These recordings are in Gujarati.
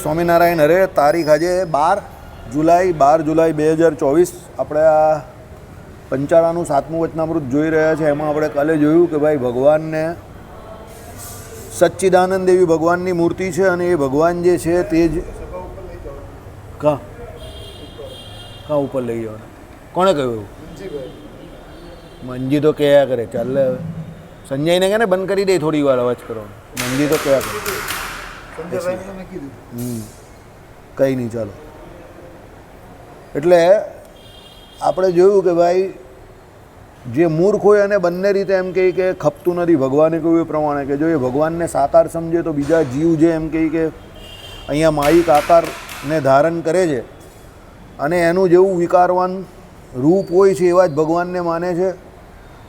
સ્વામિનારાયણ હરે. તારીખ આજે 12 જુલાઈ 2024. આપણે આ પંચાળાનું 7મું વચનામૃત જોઈ રહ્યા છે. એમાં આપણે કાલે જોયું કે ભાઈ ભગવાનને સચ્ચિદાનંદ એવી ભગવાનની મૂર્તિ છે અને એ ભગવાન જે છે તે જ કાં ઉપર લઈ જવાના? કોણે કહ્યું? મંજી તો કયા કરે. ચાલે હવે સંજયને કહે ને બંધ કરી દે થોડી વાર અવાજ કરવાનો. મંજી તો કયા કરે. કંઈ નહીં, ચાલો. એટલે આપણે જોયું કે ભાઈ જે મૂર્ખ હોય અને બંને રીતે એમ કહે કે ખપતું નથી. ભગવાને કહ્યું એ પ્રમાણે કે જો એ ભગવાનને સાકાર સમજે તો બીજા જીવ જે એમ કહે કે અહીંયા માયિક આકારને ધારણ કરે છે અને એનું જેવું વિકારવાન રૂપ હોય છે એવા જ ભગવાનને માને છે.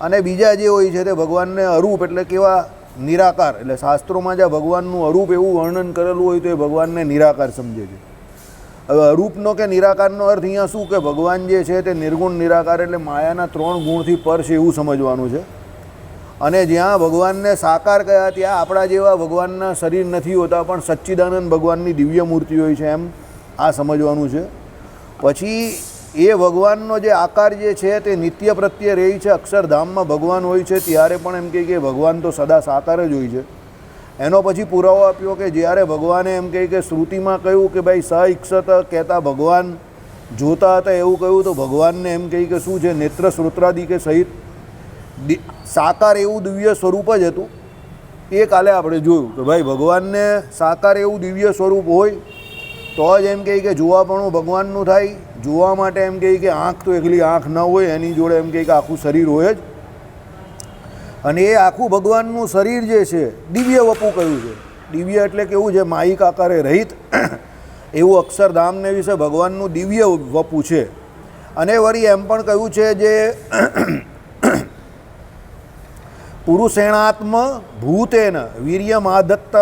અને બીજા જે હોય છે તે ભગવાનને અરૂપ એટલે કેવા નિરાકાર, એટલે શાસ્ત્રોમાં જ્યાં ભગવાનનું અરૂપ એવું વર્ણન કરેલું હોય તો એ ભગવાનને નિરાકાર સમજે છે. હવે અરૂપનો કે નિરાકારનો અર્થ અહીંયા શું કે ભગવાન જે છે તે નિર્ગુણ નિરાકાર એટલે માયાના 3 ગુણથી પર છે એવું સમજવાનું છે. અને જ્યાં ભગવાનને સાકાર કયા ત્યાં આપણા જેવા ભગવાનના શરીર નથી હોતા પણ સચ્ચિદાનંદ ભગવાનની દિવ્ય મૂર્તિ હોય છે એમ આ સમજવાનું છે. પછી એ ભગવાનનો જે આકાર જે છે તે નિત્ય પ્રત્યે રહે છે. અક્ષરધામમાં ભગવાન હોય છે ત્યારે પણ એમ કહે કે ભગવાન તો સદા સાકાર જ હોય છે. એનો પછી પુરાવો આપ્યો કે જ્યારે ભગવાને એમ કહે કે શ્રુતિમાં કહ્યું કે ભાઈ સ ઈક્ષત કહેતા ભગવાન જોતા હતા એવું કહ્યું તો ભગવાનને એમ કહે કે શું છે નેત્ર શ્રોત્રાદિ કે સહિત સાકાર એવું દિવ્ય સ્વરૂપ જ હતું. એ કાલે આપણે જોયું કે ભાઈ ભગવાનને સાકાર એવું દિવ્ય સ્વરૂપ હોય તો જ એમ કહે કે જોવાપણું ભગવાનનું થાય. જોવા માટે એમ કહે કે આંખ તો એકલી આંખ ન હોય, એની જોડે એમ કહે કે આખું શરીર હોય જ. અને એ આખું ભગવાનનું શરીર જે છે દિવ્ય વપુ કહ્યું છે. દિવ્ય એટલે કેવું છે? માયિક આકારે રહિત એવું અક્ષરધામને વિશે ભગવાનનું દિવ્ય વપુ છે. અને વળી એમ પણ કહ્યું છે જે પુરુષેણાત્મ ભૂતેન વીર્યમાદત્ત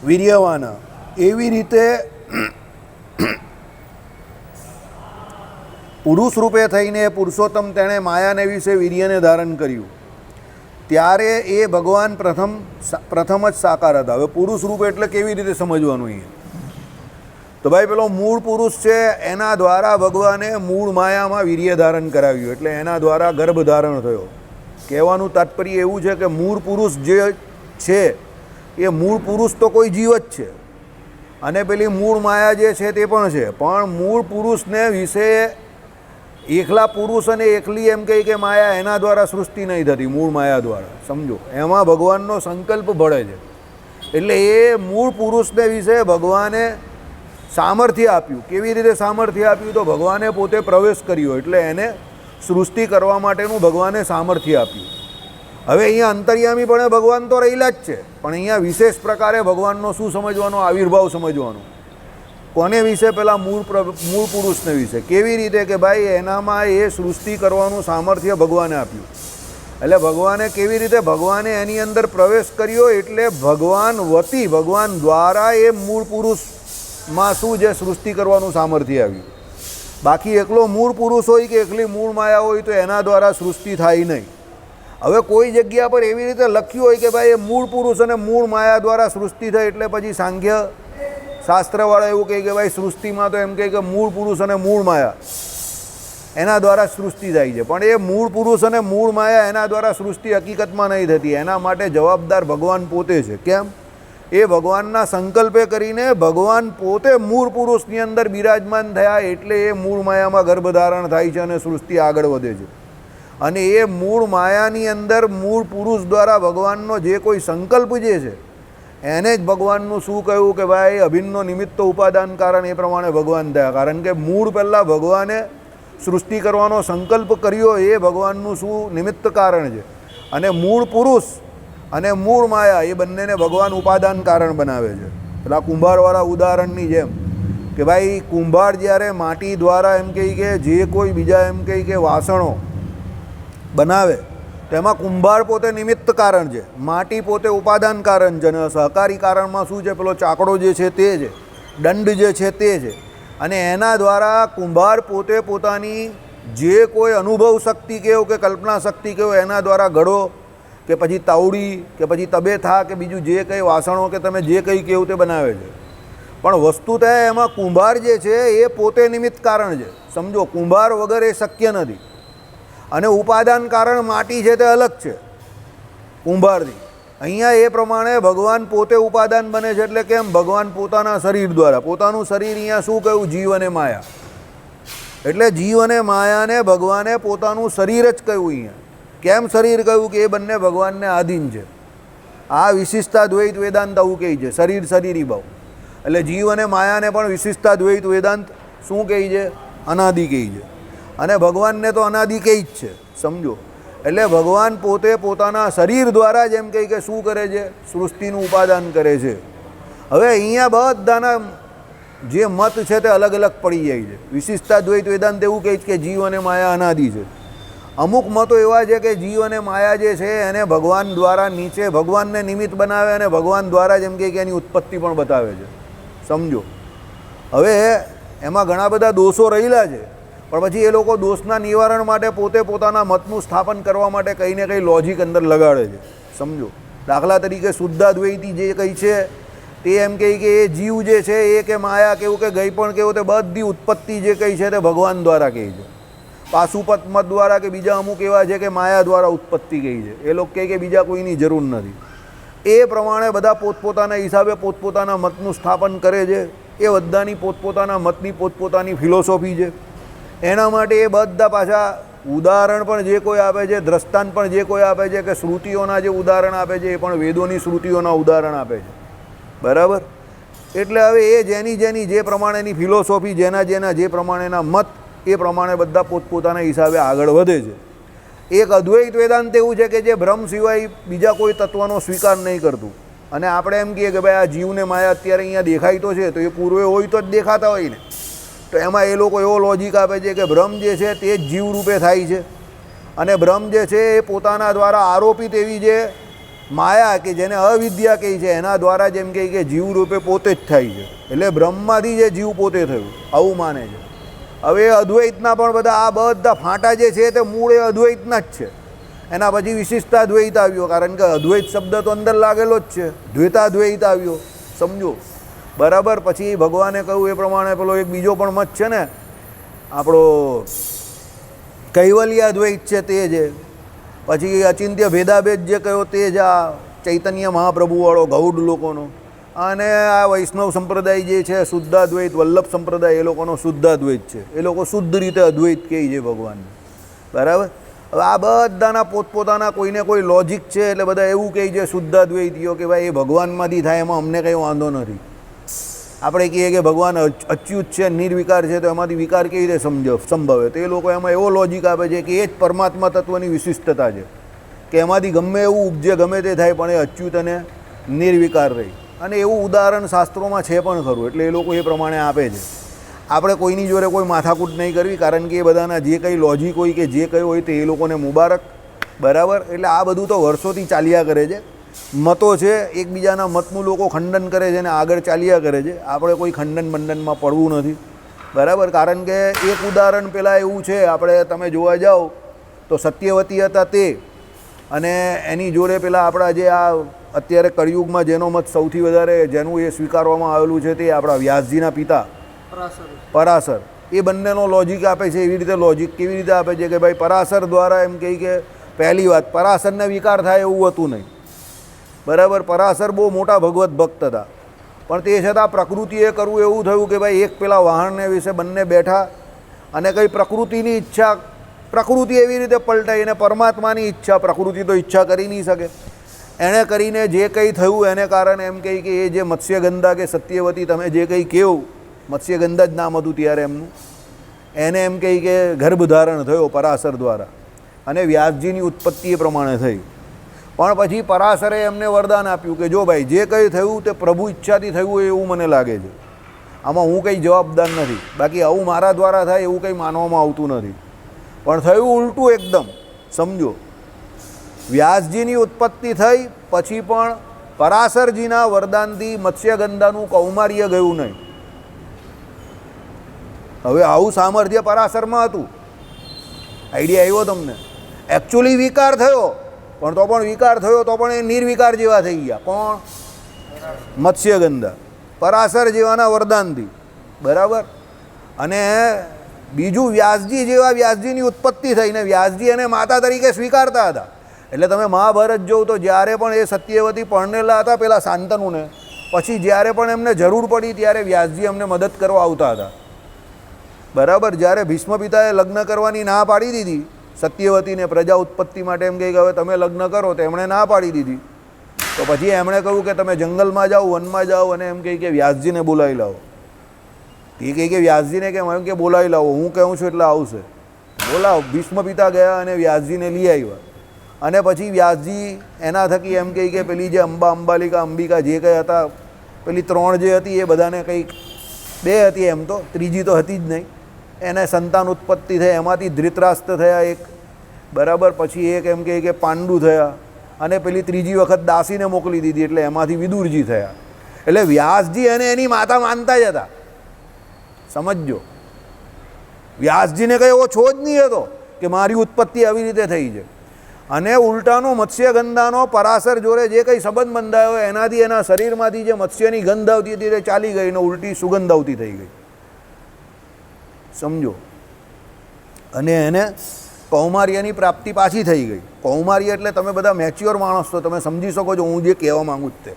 વીર્યવાન, એવી રીતે પુરુષ રૂપે થઈને પુરુષોત્તમ તેણે માયાને વિશે વીર્યને ધારણ કર્યું ત્યારે એ ભગવાન પ્રથમ જ સાકાર હતા. હવે પુરુષ રૂપ એટલે કેવી રીતે સમજવાનું અહીંયા? તો ભાઈ પેલો મૂળ પુરુષ છે એના દ્વારા ભગવાને મૂળ માયામાં વીર્ય ધારણ કરાવ્યું એટલે એના દ્વારા ગર્ભ ધારણ થયો. કહેવાનું તાત્પર્ય એવું છે કે મૂળ પુરુષ જે છે એ મૂળ પુરુષ તો કોઈ જીવ જ છે અને પેલી મૂળ માયા જે છે તે પણ છે. પણ મૂળ પુરુષને વિશે એકલા પુરુષ અને એકલી એમ કહે કે માયા એના દ્વારા સૃષ્ટિ નહીં થતી, મૂળ માયા દ્વારા. સમજો, એમાં ભગવાનનો સંકલ્પ ભળે છે. એટલે એ મૂળ પુરુષને વિશે ભગવાને સામર્થ્ય આપ્યું. કેવી રીતે સામર્થ્ય આપ્યું? તો ભગવાને પોતે પ્રવેશ કર્યો એટલે એને સૃષ્ટિ કરવા માટેનું ભગવાને સામર્થ્ય આપ્યું. હવે અહીંયા અંતર્યામી પણ ભગવાન તો રહેલા જ છે પણ અહીંયા વિશેષ પ્રકારે ભગવાનનો શું સમજવાનો? આવિર્ભાવ સમજવાનો. કોને વિશે? પેલા મૂળ પુરુષને વિશે. કેવી રીતે કે ભાઈ એનામાં એ સૃષ્ટિ કરવાનું સામર્થ્ય ભગવાને આપ્યું. એટલે ભગવાને કેવી રીતે? ભગવાને એની અંદર પ્રવેશ કર્યો એટલે ભગવાન વતી ભગવાન દ્વારા એ મૂળ પુરુષમાં શું છે સૃષ્ટિ કરવાનું સામર્થ્ય આવ્યું. બાકી એકલો મૂળ પુરુષ હોય કે એકલી મૂળ માયા હોય તો એના દ્વારા સૃષ્ટિ થાય નહીં. હવે કોઈ જગ્યા પર એવી રીતે લખ્યું હોય કે ભાઈ એ મૂળ પુરુષ અને મૂળ માયા દ્વારા સૃષ્ટિ થઈ એટલે પછી સાંખ્ય શાસ્ત્રવાળા એવું કહે કે ભાઈ સૃષ્ટિમાં તો એમ કહે કે મૂળ પુરુષ અને મૂળ માયા એના દ્વારા સૃષ્ટિ થાય છે. પણ એ મૂળ પુરુષ અને મૂળ માયા એના દ્વારા સૃષ્ટિ હકીકતમાં નહીં થતી. એના માટે જવાબદાર ભગવાન પોતે છે. કેમ? એ ભગવાનના સંકલ્પે કરીને ભગવાન પોતે મૂળ પુરુષની અંદર બિરાજમાન થયા એટલે એ મૂળ માયામાં ગર્ભધારણ થાય છે અને સૃષ્ટિ આગળ વધે છે. અને એ મૂળ માયાની અંદર મૂળ પુરુષ દ્વારા ભગવાનનો જે કોઈ સંકલ્પ જે છે એને જ ભગવાનનું શું કહ્યું કે ભાઈ અભિન્નો નિમિત્ત ઉપાદાન કારણ એ પ્રમાણે ભગવાન થયા. કારણ કે મૂળ પહેલાં ભગવાને સૃષ્ટિ કરવાનો સંકલ્પ કર્યો એ ભગવાનનું શું નિમિત્ત કારણ છે. અને મૂળ પુરુષ અને મૂળ માયા એ બંનેને ભગવાન ઉપાદાન કારણ બનાવે છે. પેલા કુંભારવાળા ઉદાહરણની જેમ કે ભાઈ કુંભાર જ્યારે માટી દ્વારા એમ કહે કે જે કોઈ બીજા એમ કહે કે વાસણો બનાવે તેમાં કુંભાર પોતે નિમિત્ત કારણ છે, માટી પોતે ઉપાદાન કારણ છે. અને સહકારી કારણમાં શું છે? પેલો ચાકડો જે છે તે છે, દંડ જે છે તે છે. અને એના દ્વારા કુંભાર પોતે પોતાની જે કોઈ અનુભવ શક્તિ કહો કે કલ્પના શક્તિ કહો એના દ્વારા ઘડો કે પછી તાવડી કે પછી તબેથા કે બીજું જે કંઈ વાસણો કે તમે જે કંઈ કહો તે બનાવે છે. પણ વસ્તુતઃ એમાં કુંભાર જે છે એ પોતે નિમિત્ત કારણ છે. સમજો, કુંભાર વગર એ શક્ય નથી. અને ઉપાદાન કારણ માટી છે તે અલગ છે કુંભારથી. અહીંયા એ પ્રમાણે ભગવાન પોતે ઉપાદાન બને છે. એટલે કેમ? ભગવાન પોતાના શરીર દ્વારા. પોતાનું શરીર અહીંયા શું કહ્યું? જીવ અને માયા. એટલે જીવ અને માયાને ભગવાને પોતાનું શરીર જ કહ્યું અહીંયા. કેમ શરીર કહ્યું? કે એ બંને ભગવાનને આધીન છે. આ વિશિષ્ટા દ્વૈત વેદાંત આવું કહે છે, શરીર શરીરી ભાવ. એટલે જીવ અને માયાને પણ વિશિષ્ટા દ્વૈત વેદાંત શું કહે છે? અનાદિ કહે છે. અને ભગવાનને તો અનાદિ કહે જ છે. સમજો, એટલે ભગવાન પોતે પોતાના શરીર દ્વારા જેમ કહે કે શું કરે છે? સૃષ્ટિનું ઉપાદાન કરે છે. હવે અહીંયા બધાના જે મત છે તે અલગ અલગ પડી જાય છે. વિશિષ્ટા દ્વૈત વેદાંત એવું કહે છે કે જીવ અને માયા અનાદિ છે. અમુક મતો એવા છે કે જીવ અને માયા જે છે એને ભગવાન દ્વારા નીચે ભગવાનને નિમિત્ત બનાવે અને ભગવાન દ્વારા જેમ કે એની ઉત્પત્તિ પણ બતાવે છે. સમજો, હવે એમાં ઘણા બધા દોષો રહેલા છે, પણ પછી એ લોકો દોષના નિવારણ માટે પોતે પોતાના મતનું સ્થાપન કરવા માટે કંઈ ને કંઈ લોજિક અંદર લગાડે છે. સમજો, દાખલા તરીકે શુદ્ધાદ્વૈતી જે કંઈ છે તે એમ કહે કે એ જીવ જે છે એ કે માયા કેવું કે ગઈ પણ કેવું તે બધી ઉત્પત્તિ જે કંઈ છે તે ભગવાન દ્વારા કહે છે. પાશુપત મત દ્વારા કે બીજા અમુક એવા છે કે માયા દ્વારા ઉત્પત્તિ કહી છે. એ લોકો કહે કે બીજા કોઈની જરૂર નથી. એ પ્રમાણે બધા પોતપોતાના હિસાબે પોતપોતાના મતનું સ્થાપન કરે છે. એ બધાની પોતપોતાના મતની પોતપોતાની ફિલોસોફી છે. એના માટે એ બધા પાછા ઉદાહરણ પણ જે કોઈ આપે છે, દ્રષ્ટાંત પણ જે કોઈ આપે છે, કે શ્રુતિઓના જે ઉદાહરણ આપે છે એ પણ વેદોની શ્રુતિઓના ઉદાહરણ આપે છે. બરાબર? એટલે હવે એ જેની જેની જે પ્રમાણેની ફિલોસોફી, જેના જેના જે પ્રમાણેના મત, એ પ્રમાણે બધા પોતપોતાના હિસાબે આગળ વધે છે. એક અદ્વૈત વેદાંત એવું છે કે જે બ્રહ્મ સિવાય બીજા કોઈ તત્વનો સ્વીકાર નહીં કરતું. અને આપણે એમ કહીએ કે ભાઈ આ જીવને માયા અત્યારે અહીંયા દેખાય તો છે, તો એ પૂર્વે હોય તો જ દેખાતા હોય ને. તો એમાં એ લોકો એવો લોજિક આપે છે કે બ્રહ્મ જે છે તે જ જીવ રૂપે થાય છે. અને બ્રહ્મ જે છે એ પોતાના દ્વારા આરોપિત એવી જે માયા કે જેને અવિદ્યા કહે છે એના દ્વારા જેમ કહે કે જીવ રૂપે પોતે જ થાય છે. એટલે બ્રહ્મમાંથી જે જીવ પોતે થયું આવું માને છે. હવે અદ્વૈતના પણ બધા આ બધા ફાંટા જે છે તે મૂળ એ અદ્વૈતના જ છે. એના પછી વિશિષ્ટાદ્વૈત આવ્યો, કારણ કે અદ્વૈત શબ્દ તો અંદર લાગેલો જ છે. દ્વૈતાદ્વૈત આવ્યો. સમજો, બરાબર? પછી ભગવાને કહ્યું એ પ્રમાણે પેલો એક બીજો પણ મત છે ને આપણો કૈવલ્યાદ્વૈત છે તે છે. પછી અચિંત્ય ભેદાભેદ જે કહ્યો તે જ આ ચૈતન્ય મહાપ્રભુવાળો ગૌડ લોકોનો. અને આ વૈષ્ણવ સંપ્રદાય જે છે શુદ્ધાદ્વૈત, વલ્લભ સંપ્રદાય, એ લોકોનો શુદ્ધાદ્વૈત છે. એ લોકો શુદ્ધ રીતે અદ્વૈત કહે છે ભગવાનને. બરાબર? હવે આ બધાના પોતપોતાના કોઈને કોઈ લોજિક છે. એટલે બધા એવું કહે છે શુદ્ધાદ્વૈતીઓ કે ભાઈ એ ભગવાનમાંથી થાય એમાં અમને કંઈ વાંધો નથી. આપણે કહીએ કે ભગવાન અચ્યુત છે, નિર્વિકાર છે, તો એમાંથી વિકાર કેવી રીતે સંભવે? તો એ લોકો એમાં એવો લોજિક આપે છે કે એ જ પરમાત્મા તત્વની વિશિષ્ટતા છે કે એમાંથી ગમે એવું ઉપજે, ગમે તે થાય, પણ એ અચ્યુત અને નિર્વિકાર રહી. અને એવું ઉદાહરણ શાસ્ત્રોમાં છે પણ ખરું. એટલે એ લોકો એ પ્રમાણે આપે છે. આપણે કોઈની જોડે કોઈ માથાકૂટ નહીં કરવી, કારણ કે એ બધાના જે કંઈ લોજિક હોય કે જે કંઈ હોય તે એ લોકોને મુબારક. બરાબર? એટલે આ બધું તો વર્ષોથી ચાલ્યા કરે છે. મતો છે, એકબીજાના મતનું લોકો ખંડન કરે છે અને આગળ ચાલ્યા કરે છે. આપણે કોઈ ખંડન બંડનમાં પડવું નથી. બરાબર? કારણ કે એક ઉદાહરણ પહેલાં એવું છે, આપણે તમે જોવા જાઓ તો સત્યવતી હતા તે, અને એની જોડે પેલા આપણા જે આ અત્યારે કળિયુગમાં જેનો મત સૌથી વધારે જેનું એ સ્વીકારવામાં આવેલું છે તે આપણા વ્યાસજીના પિતા પરાશર. એ બંનેનો લોજિક આપે છે. એવી રીતે લોજિક કેવી રીતે આપે છે કે ભાઈ પરાશર દ્વારા એમ કહી કે પહેલી વાત પરાશરને વિકાર થાય એવું હતું નહીં. બરાબર? પરાશર બહુ મોટા ભગવત ભક્ત હતા, પણ તે છતાં પ્રકૃતિએ કરવું એવું થયું કે ભાઈ એક પેલા વાહનને વિશે બંને બેઠા અને કંઈ પ્રકૃતિની ઈચ્છા, પ્રકૃતિ એવી રીતે પલટાઈ અને પરમાત્માની ઈચ્છા, પ્રકૃતિ તો ઈચ્છા કરી નહીં શકે, એણે કરીને જે કંઈ થયું એને કારણે એમ કહી કે એ જે મત્સ્યગંધા કે સત્યવતી તમે જે કંઈ કહો, મત્સ્યગંધા જ નામ હતું ત્યારે એમનું, એને એમ કહી કે ગર્ભધારણ થયો પરાશર દ્વારા અને વ્યાસજીની ઉત્પત્તિ એ પ્રમાણે થઈ. પણ પછી પરાશરે એમને વરદાન આપ્યું કે જો ભાઈ જે કંઈ થયું તે પ્રભુ ઈચ્છાથી થયું એવું મને લાગે છે, આમાં હું કંઈ જવાબદાર નથી, બાકી આવું મારા દ્વારા થાય એવું કંઈ માનવામાં આવતું નથી. પણ થયું ઉલટું એકદમ. સમજો, વ્યાસજીની ઉત્પત્તિ થઈ પછી પણ પરાશરજીના વરદાનથી મત્સ્યગંધાનું કૌમાર્ય ગયું નહીં. હવે આવું સામર્થ્ય પરાશરમાં હતું. આઈડિયા આવ્યો તમને? એકચ્યુઅલી વિકાર થયો, પણ તો પણ વિકાર થયો તો પણ એ નિર્વિકાર જેવા થઈ ગયા. કોણ? મત્સ્યગંધા. પરાશર જેવાના વરદાનથી, બરાબર. અને બીજું વ્યાસજી જેવા, વ્યાસજીની ઉત્પત્તિ થઈને વ્યાસજી એને માતા તરીકે સ્વીકારતા હતા. એટલે તમે મહાભારત જોઉં તો જ્યારે પણ એ સત્યવતી પરણેલા હતા પેલા શાંતનુને, પછી જ્યારે પણ એમને જરૂર પડી ત્યારે વ્યાસજી એમને મદદ કરવા આવતા હતા, બરાબર. જ્યારે ભીષ્મ પિતાએ લગ્ન કરવાની ના પાડી દીધી સત્યવતીને પ્રજા ઉત્પત્તિ માટે, એમ કહે કે હવે તમે લગ્ન કરો, તો એમણે ના પાડી દીધી. તો પછી એમણે કહ્યું કે તમે જંગલમાં જાઓ, વનમાં જાઓ, અને એમ કહે કે વ્યાસજીને બોલાવી લાવો. એ કહે કે વ્યાસજીને કેમ? એમ કે બોલાવી લાવો, હું કહું છું એટલે આવશે, બોલાવો. ભીષ્મ પિતા ગયા અને વ્યાસજીને લઈ આવ્યા. અને પછી વ્યાસજી એના થકી એમ કહે કે પેલી જે અંબાલિકા, અંબિકા જે કંઈ હતા, પેલી 3 જે હતી એ બધાને કંઈક 2 હતી, એમ તો ત્રીજી તો હતી જ નહીં. એને સંતાન ઉત્પત્તિ થઈ, એમાંથી ધૃતરાષ્ટ્ર થયા એક, બરાબર. પછી એક એમ કહે કે પાંડુ થયા, અને પેલી ત્રીજી વખત દાસીને મોકલી દીધી, એટલે એમાંથી વિદુરજી થયા. એટલે વ્યાસજી એને એની માતા માનતા જ હતા, સમજજો. વ્યાસજીને કંઈ એવો છો જ નહીં હતો કે મારી ઉત્પત્તિ આવી રીતે થઈ છે. અને ઉલટાનો મત્સ્યગંધાનો પરાશર જોડે જે કંઈ સંબંધ બંધાયો એનાથી એના શરીરમાંથી જે મત્સ્યની ગંધ આવતી હતી તે ચાલી ગઈ ને ઉલટી સુગંધ આવતી થઈ ગઈ, સમજો. અને એને કૌમાર્યની પ્રાપ્તિ પાછી થઈ ગઈ. કૌમાર્ય એટલે તમે બધા મેચ્યોર માણસ છો, તમે સમજી શકો છો હું જે કહેવા માગું છું તે.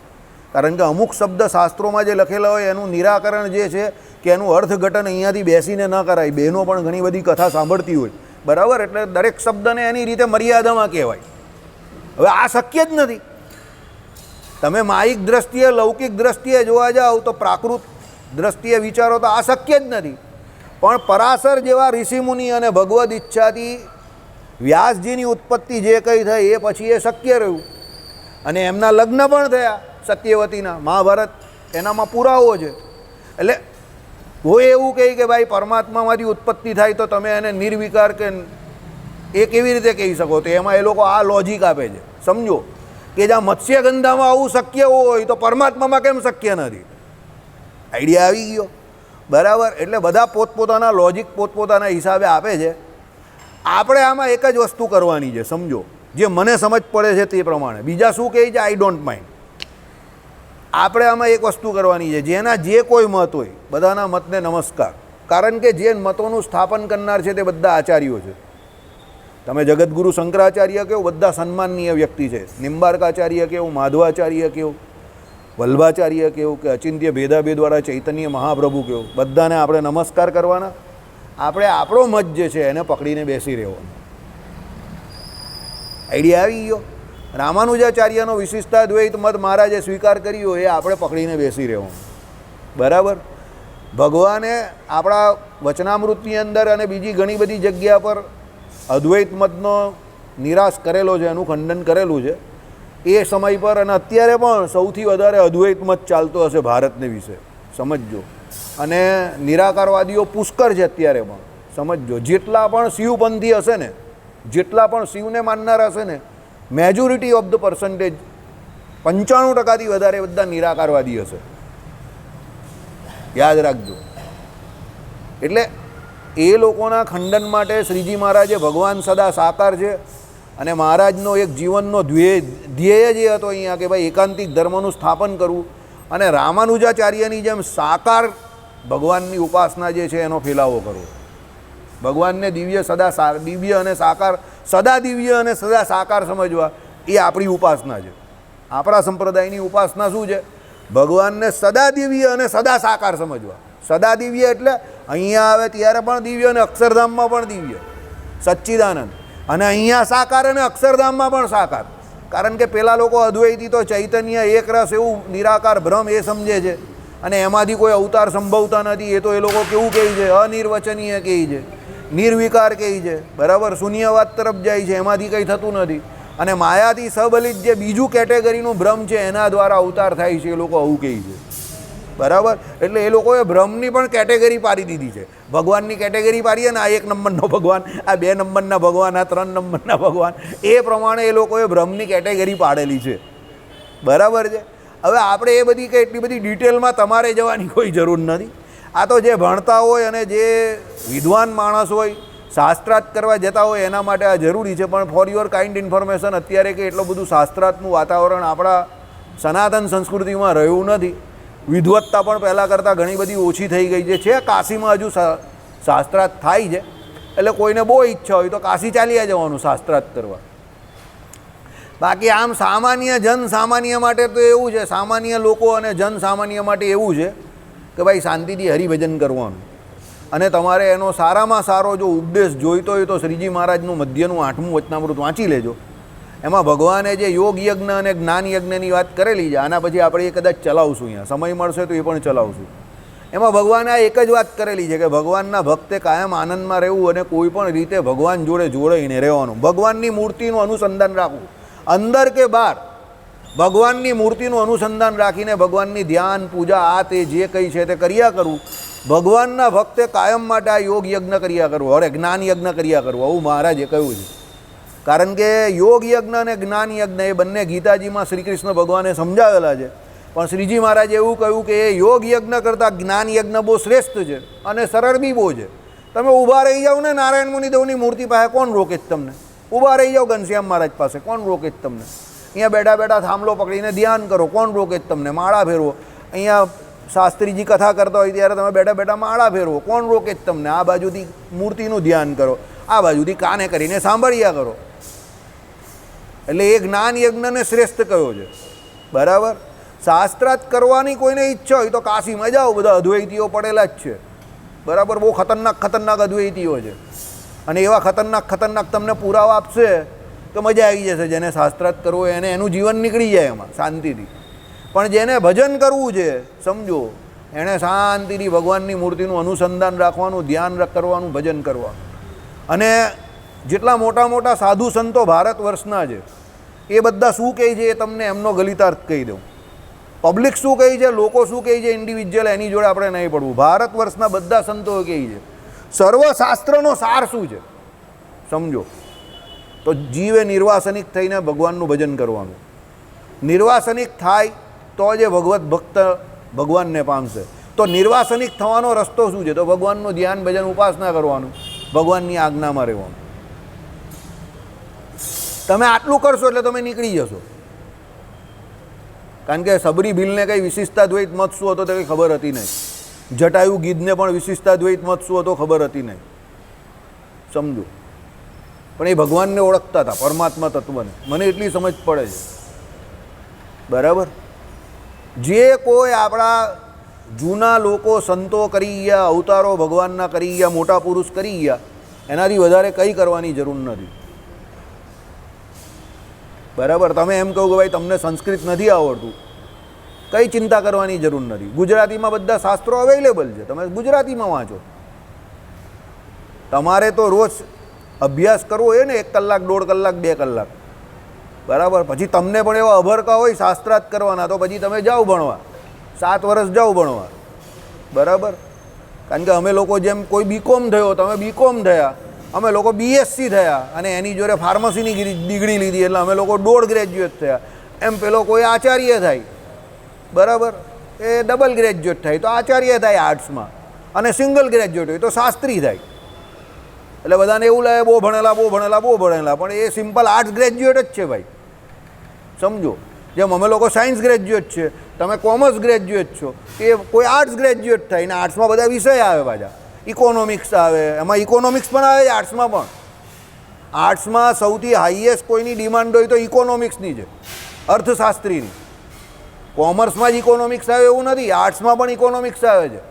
કારણ કે અમુક શબ્દ શાસ્ત્રોમાં જે લખેલા હોય એનું નિરાકરણ જે છે કે એનું અર્થઘટન અહીંયાથી બેસીને ન કરાય. બહેનો પણ ઘણી બધી કથા સાંભળતી હોય, બરાબર. એટલે દરેક શબ્દને એની રીતે મર્યાદામાં કહેવાય. હવે આ શક્ય જ નથી. તમે માયિક દ્રષ્ટિએ, લૌકિક દ્રષ્ટિએ જોવા જાઓ તો, પ્રાકૃત દ્રષ્ટિએ વિચારો તો આ શક્ય જ નથી. પણ પરાશર જેવા ઋષિમુનિ અને ભગવદ ઈચ્છાથી વ્યાસજીની ઉત્પત્તિ જે કંઈ થઈ એ પછી એ શક્ય રહ્યું. અને એમના લગ્ન પણ થયા સત્યવતીના. મહાભારત એનામાં પુરાવો છે. એટલે કોઈ એવું કહે કે ભાઈ પરમાત્મામાંથી ઉત્પત્તિ થાય તો તમે એને નિર્વિકાર કે એ કેવી રીતે કહી શકો? તો એમાં એ લોકો આ લોજિક આપે છે, સમજો. કે જ્યાં મત્સ્યગંધામાં આવું શક્ય હોય તો પરમાત્મામાં કેમ શક્ય નથી? આઈડિયા આવી ગયો, બરાબર. એટલે બધા પોતપોતાના લોજિક પોતપોતાના હિસાબે આપે છે. આપણે આમાં એક જ વસ્તુ કરવાની છે, સમજો, જે મને સમજ પડે છે તે પ્રમાણે. બીજા શું કહે છે આઈ ડોન્ટ માઇન્ડ. આપણે આમાં એક વસ્તુ કરવાની છે, જેના જે કોઈ મત હોય બધાના મતને નમસ્કાર. કારણ કે જે મતોનું સ્થાપન કરનાર છે તે બધા આચાર્યો છે. તમે જગતગુરુ શંકરાચાર્ય કહો, બધા સન્માનનીય વ્યક્તિ છે. નિંબાર્કાચાર્ય કહો, માધવાચાર્ય કહો, વલ્ભાચાર્ય કહો, કે અચિંત્ય ભેદાભેદવાળા ચૈતન્ય મહાપ્રભુ કહો, બધાને આપણે નમસ્કાર કરવાના. આપણે આપણો મત જે છે એને પકડીને બેસી રહેવાનો. આઈડિયા આવી ગયો? રામાનુજાચાર્યનો વિશિષ્ટાદ્વૈત મત મહારાજે સ્વીકાર કર્યો એ આપણે પકડીને બેસી રહેવાનું, બરાબર. ભગવાને આપણા વચનામૃતની અંદર અને બીજી ઘણી બધી જગ્યા પર અદ્વૈત મતનો નિરાશ કરેલો છે, એનું ખંડન કરેલું છે એ સમય પર. અને અત્યારે પણ સૌથી વધારે અદ્વૈત મત ચાલતો હશે ભારતને વિશે, સમજજો. અને નિરાકારવાદીઓ પુષ્કળ છે અત્યારે પણ, સમજજો. જેટલા પણ શિવપંથી હશે ને, જેટલા પણ શિવને માનનાર હશે ને, મેજોરિટી ઓફ ધ પર્સન્ટેજ 95%થી વધારે બધા નિરાકારવાદી હશે, યાદ રાખજો. એટલે એ લોકોના ખંડન માટે શ્રીજી મહારાજે ભગવાન સદા સાકાર છે. અને મહારાજનો એક જીવનનો ધ્યેય જે હતો અહીંયા કે ભાઈ એકાંતિક ધર્મનું સ્થાપન કરવું અને રામાનુજાચાર્યની જેમ સાકાર ભગવાનની ઉપાસના જે છે એનો ફેલાવો કરવો. ભગવાનને દિવ્ય દિવ્ય અને સાકાર, સદા દિવ્ય અને સદા સાકાર સમજવા એ આપણી ઉપાસના છે. આપણા સંપ્રદાયની ઉપાસના શું છે? ભગવાનને સદા દિવ્ય અને સદા સાકાર સમજવા. સદા દિવ્ય એટલે અહીંયા આવે ત્યારે પણ દિવ્ય અને અક્ષરધામમાં પણ દિવ્ય, સચ્ચિદાનંદ. અને અહીંયા સાકાર અને અક્ષરધામમાં પણ સાકાર. કારણ કે પેલા લોકો અદ્વૈતી તો ચૈતન્ય એક રસ એવું નિરાકાર બ્રહ્મ એ સમજે છે અને એમાંથી કોઈ અવતાર સંભવતા નથી. એ તો એ લોકો કેવું કહે છે? અનિર્વચનીય કહે છે, નિર્વિકાર કહે છે, બરાબર. શૂન્યવાદ તરફ જાય છે, એમાંથી કંઈ થતું નથી. અને માયાથી સબલિત જે બીજું કેટેગરીનું બ્રહ્મ છે એના દ્વારા અવતાર થાય છે, એ લોકો આવું કહે છે, બરાબર. એટલે એ લોકોએ બ્રહ્મની પણ કેટેગરી પાડી દીધી છે. ભગવાનની કેટેગરી પાડીએ ને, આ 1 નંબરનો ભગવાન, આ 2 નંબરના ભગવાન, આ 3 નંબરના ભગવાન, એ પ્રમાણે એ લોકોએ બ્રહ્મની કેટેગરી પાડેલી છે, બરાબર છે. હવે આપણે એ બધી કંઈ એટલી બધી ડિટેલમાં તમારે જવાની કોઈ જરૂર નથી. આ તો જે ભણતા હોય અને જે વિદ્વાન માણસ હોય, શાસ્ત્રાર્થ કરવા જતા હોય એના માટે આ જરૂરી છે. પણ ફોર યોર કાઇન્ડ ઇન્ફોર્મેશન, અત્યારે કે એટલું બધું શાસ્ત્રાર્થનું વાતાવરણ આપણા સનાતન સંસ્કૃતિમાં રહ્યું નથી. વિદ્વત્તા પણ પહેલાં કરતાં ઘણી બધી ઓછી થઈ ગઈ છે. કાશીમાં હજુ શાસ્ત્રાર્થ થાય છે, એટલે કોઈને બહુ ઈચ્છા હોય તો કાશી ચાલ્યા જવાનું શાસ્ત્રાર્થ કરવા. બાકી આમ સામાન્ય જન સામાન્ય માટે તો એવું છે, સામાન્ય લોકો અને જન સામાન્ય માટે એવું છે કે ભાઈ શાંતિથી હરિભજન કરવાનું. અને તમારે એનો સારામાં સારો જો ઉપદેશ જોઈતો હોય તો શ્રીજી મહારાજનું મધ્યનું 8મું વચનામૃત વાંચી લેજો. એમાં ભગવાને જે યોગ યજ્ઞ અને જ્ઞાન યજ્ઞની વાત કરેલી છે, આના પછી આપણે એ કદાચ ચલાવશું, અહીંયા સમય મળશે તો એ પણ ચલાવશું. એમાં ભગવાને આ એક જ વાત કરેલી છે કે ભગવાનના ભક્તે કાયમ આનંદમાં રહેવું અને કોઈ પણ રીતે ભગવાન જોડે જોડાઈને રહેવાનું. ભગવાનની મૂર્તિનું અનુસંધાન રાખવું, અંદર કે બહાર ભગવાનની મૂર્તિનું અનુસંધાન રાખીને ભગવાનની ધ્યાન પૂજા આ તે જે કંઈ છે તે કર્યા કરવું. ભગવાનના ભક્તે કાયમ માટે આ યોગ યજ્ઞ કર્યા કરવો, અરે જ્ઞાન યજ્ઞ કર્યા કરવો, આવું મહારાજે કહ્યું છે. કારણ કે યોગ યજ્ઞ અને જ્ઞાન યજ્ઞ એ બંને ગીતાજીમાં શ્રી કૃષ્ણ ભગવાને સમજાવેલા છે. પણ શ્રીજી મહારાજે એવું કહ્યું કે એ યોગ યજ્ઞ કરતાં જ્ઞાન યજ્ઞ બહુ શ્રેષ્ઠ છે અને સરળ બી બહુ છે. તમે ઊભા રહી જાઓ ને નારાયણ મુનિદેવની મૂર્તિ પાસે, કોણ રોકે જ તમને? ઊભા રહી જાઓ ઘનશ્યામ મહારાજ પાસે, કોણ રોકે જ તમને? અહીંયા બેઠા બેઠા થાંભલો પકડીને ધ્યાન કરો, કોણ રોકે જ તમને? માળા ફેરવો. અહીંયા શાસ્ત્રીજી કથા કરતા હોય ત્યારે તમે બેઠા બેઠા માળા ફેરવો, કોણ રોકે જ તમને? આ બાજુથી મૂર્તિનું ધ્યાન કરો, આ બાજુથી કાને કરીને સાંભળ્યા કરો. એટલે એ જ્ઞાન યજ્ઞને શ્રેષ્ઠ કયો છે, બરાબર. શાસ્ત્રાર્થ કરવાની કોઈને ઈચ્છા હોય તો કાશીમાં જાઓ, બધા અદ્વૈતીઓ પડેલા જ છે, બરાબર. બહુ ખતરનાક અદ્વૈતીઓ છે અને એવા ખતરનાક તમને પુરાવા આપશે તો મજા આવી જશે. જેને શાસ્ત્રાર્થ કરવો હોય એને એનું જીવન નીકળી જાય એમાં શાંતિથી. પણ જેને ભજન કરવું છે, સમજો, એણે શાંતિથી ભગવાનની મૂર્તિનું અનુસંધાન રાખવાનું, ધ્યાન કરવાનું, ભજન કરવાનું. અને જેટલા મોટા મોટા સાધુ સંતો ભારત વર્ષના છે એ બધા શું કહે છે એ તમને એમનો ગલિતાર્થ કહી દઉં. પબ્લિક શું કહે છે, લોકો શું કહે છે, ઇન્ડિવિજ્યુઅલ, એની જોડે આપણે નહીં પડવું. ભારત વર્ષના બધા સંતો કહે છે સર્વશાસ્ત્રનો સાર શું છે, સમજો. તો જીવે નિર્વાસનિક થઈને ભગવાનનું ભજન કરવાનું. નિર્વાસનિક થાય તો જે ભગવત ભક્ત ભગવાનને પામશે. તો નિર્વાસનિક થવાનો રસ્તો શું છે? તો ભગવાનનું ધ્યાન ભજન ઉપાસના કરવાનું, ભગવાનની આજ્ઞામાં રહેવાનું. તમે આટલું કરશો એટલે તમે નીકળી જશો. કારણ કે સબરી ભીલને કંઈ વિશિષ્ટા દ્વૈત મત શું હતો તે કંઈ ખબર હતી નહીં. જટાયુ ગીધને પણ વિશિષ્ટા દ્વૈત મત શું હતો ખબર હતી નહીં, સમજો. પણ એ ભગવાનને ઓળખતા હતા, પરમાત્મા તત્વને. મને એટલી સમજ પડે છે, બરાબર. જે કોઈ આપણા જૂના લોકો સંતો કરી ગયા, અવતારો ભગવાનના કરી ગયા, મોટા પુરુષ કરી ગયા, એનાથી વધારે કંઈ કરવાની જરૂર નથી, બરાબર. તમે એમ કહો કે ભાઈ તમને સંસ્કૃત નથી આવડતું, કંઈ ચિંતા કરવાની જરૂર નથી. ગુજરાતીમાં બધા શાસ્ત્રો અવેલેબલ છે, તમે ગુજરાતીમાં વાંચો. તમારે તો રોજ અભ્યાસ કરવો હોય ને 1 કલાક, 1.5 કલાક, 2 કલાક, બરાબર. પછી તમને પણ એવા અભરકા હોય શાસ્ત્રાર્થ કરવાના, તો પછી તમે જાઓ ભણવા, 7 વર્ષ જાઓ ભણવા, બરાબર. કારણ કે અમે લોકો જેમ કોઈ બીકોમ થયો, તમે બીકોમ થયા, અમે લોકો બીએસસી થયા અને એની જોડે ફાર્મસીની ડિગ્રી લીધી એટલે અમે લોકો 1.5 ગ્રેજ્યુએટ થયા. એમ પેલો કોઈ આચાર્ય થાય, બરાબર, એ ડબલ ગ્રેજ્યુએટ થાય તો આચાર્ય થાય આર્ટ્સમાં, અને સિંગલ ગ્રેજ્યુએટ હોય તો શાસ્ત્રી થાય. એટલે બધાને એવું લાગે બહુ ભણેલા, પણ એ સિમ્પલ આર્ટ્સ ગ્રેજ્યુએટ જ છે ભાઈ, સમજો. જેમ અમે લોકો સાયન્સ ગ્રેજ્યુએટ છે, તમે કોમર્સ ગ્રેજ્યુએટ છો, એ કોઈ આર્ટ્સ ગ્રેજ્યુએટ થાય ને આર્ટ્સમાં બધા વિષય આવે પાછા, ઇકોનોમિક્સ આવે, એમાં ઇકોનોમિક્સ પણ આવે આર્ટ્સમાં પણ. આર્ટ્સમાં સૌથી હાઈએસ્ટ કોઈની ડિમાન્ડ હોય તો ઇકોનોમિક્સની છે, અર્થશાસ્ત્રીની. કોમર્સમાં જ ઇકોનોમિક્સ આવે એવું નથી, આર્ટ્સમાં પણ ઇકોનોમિક્સ આવે છે,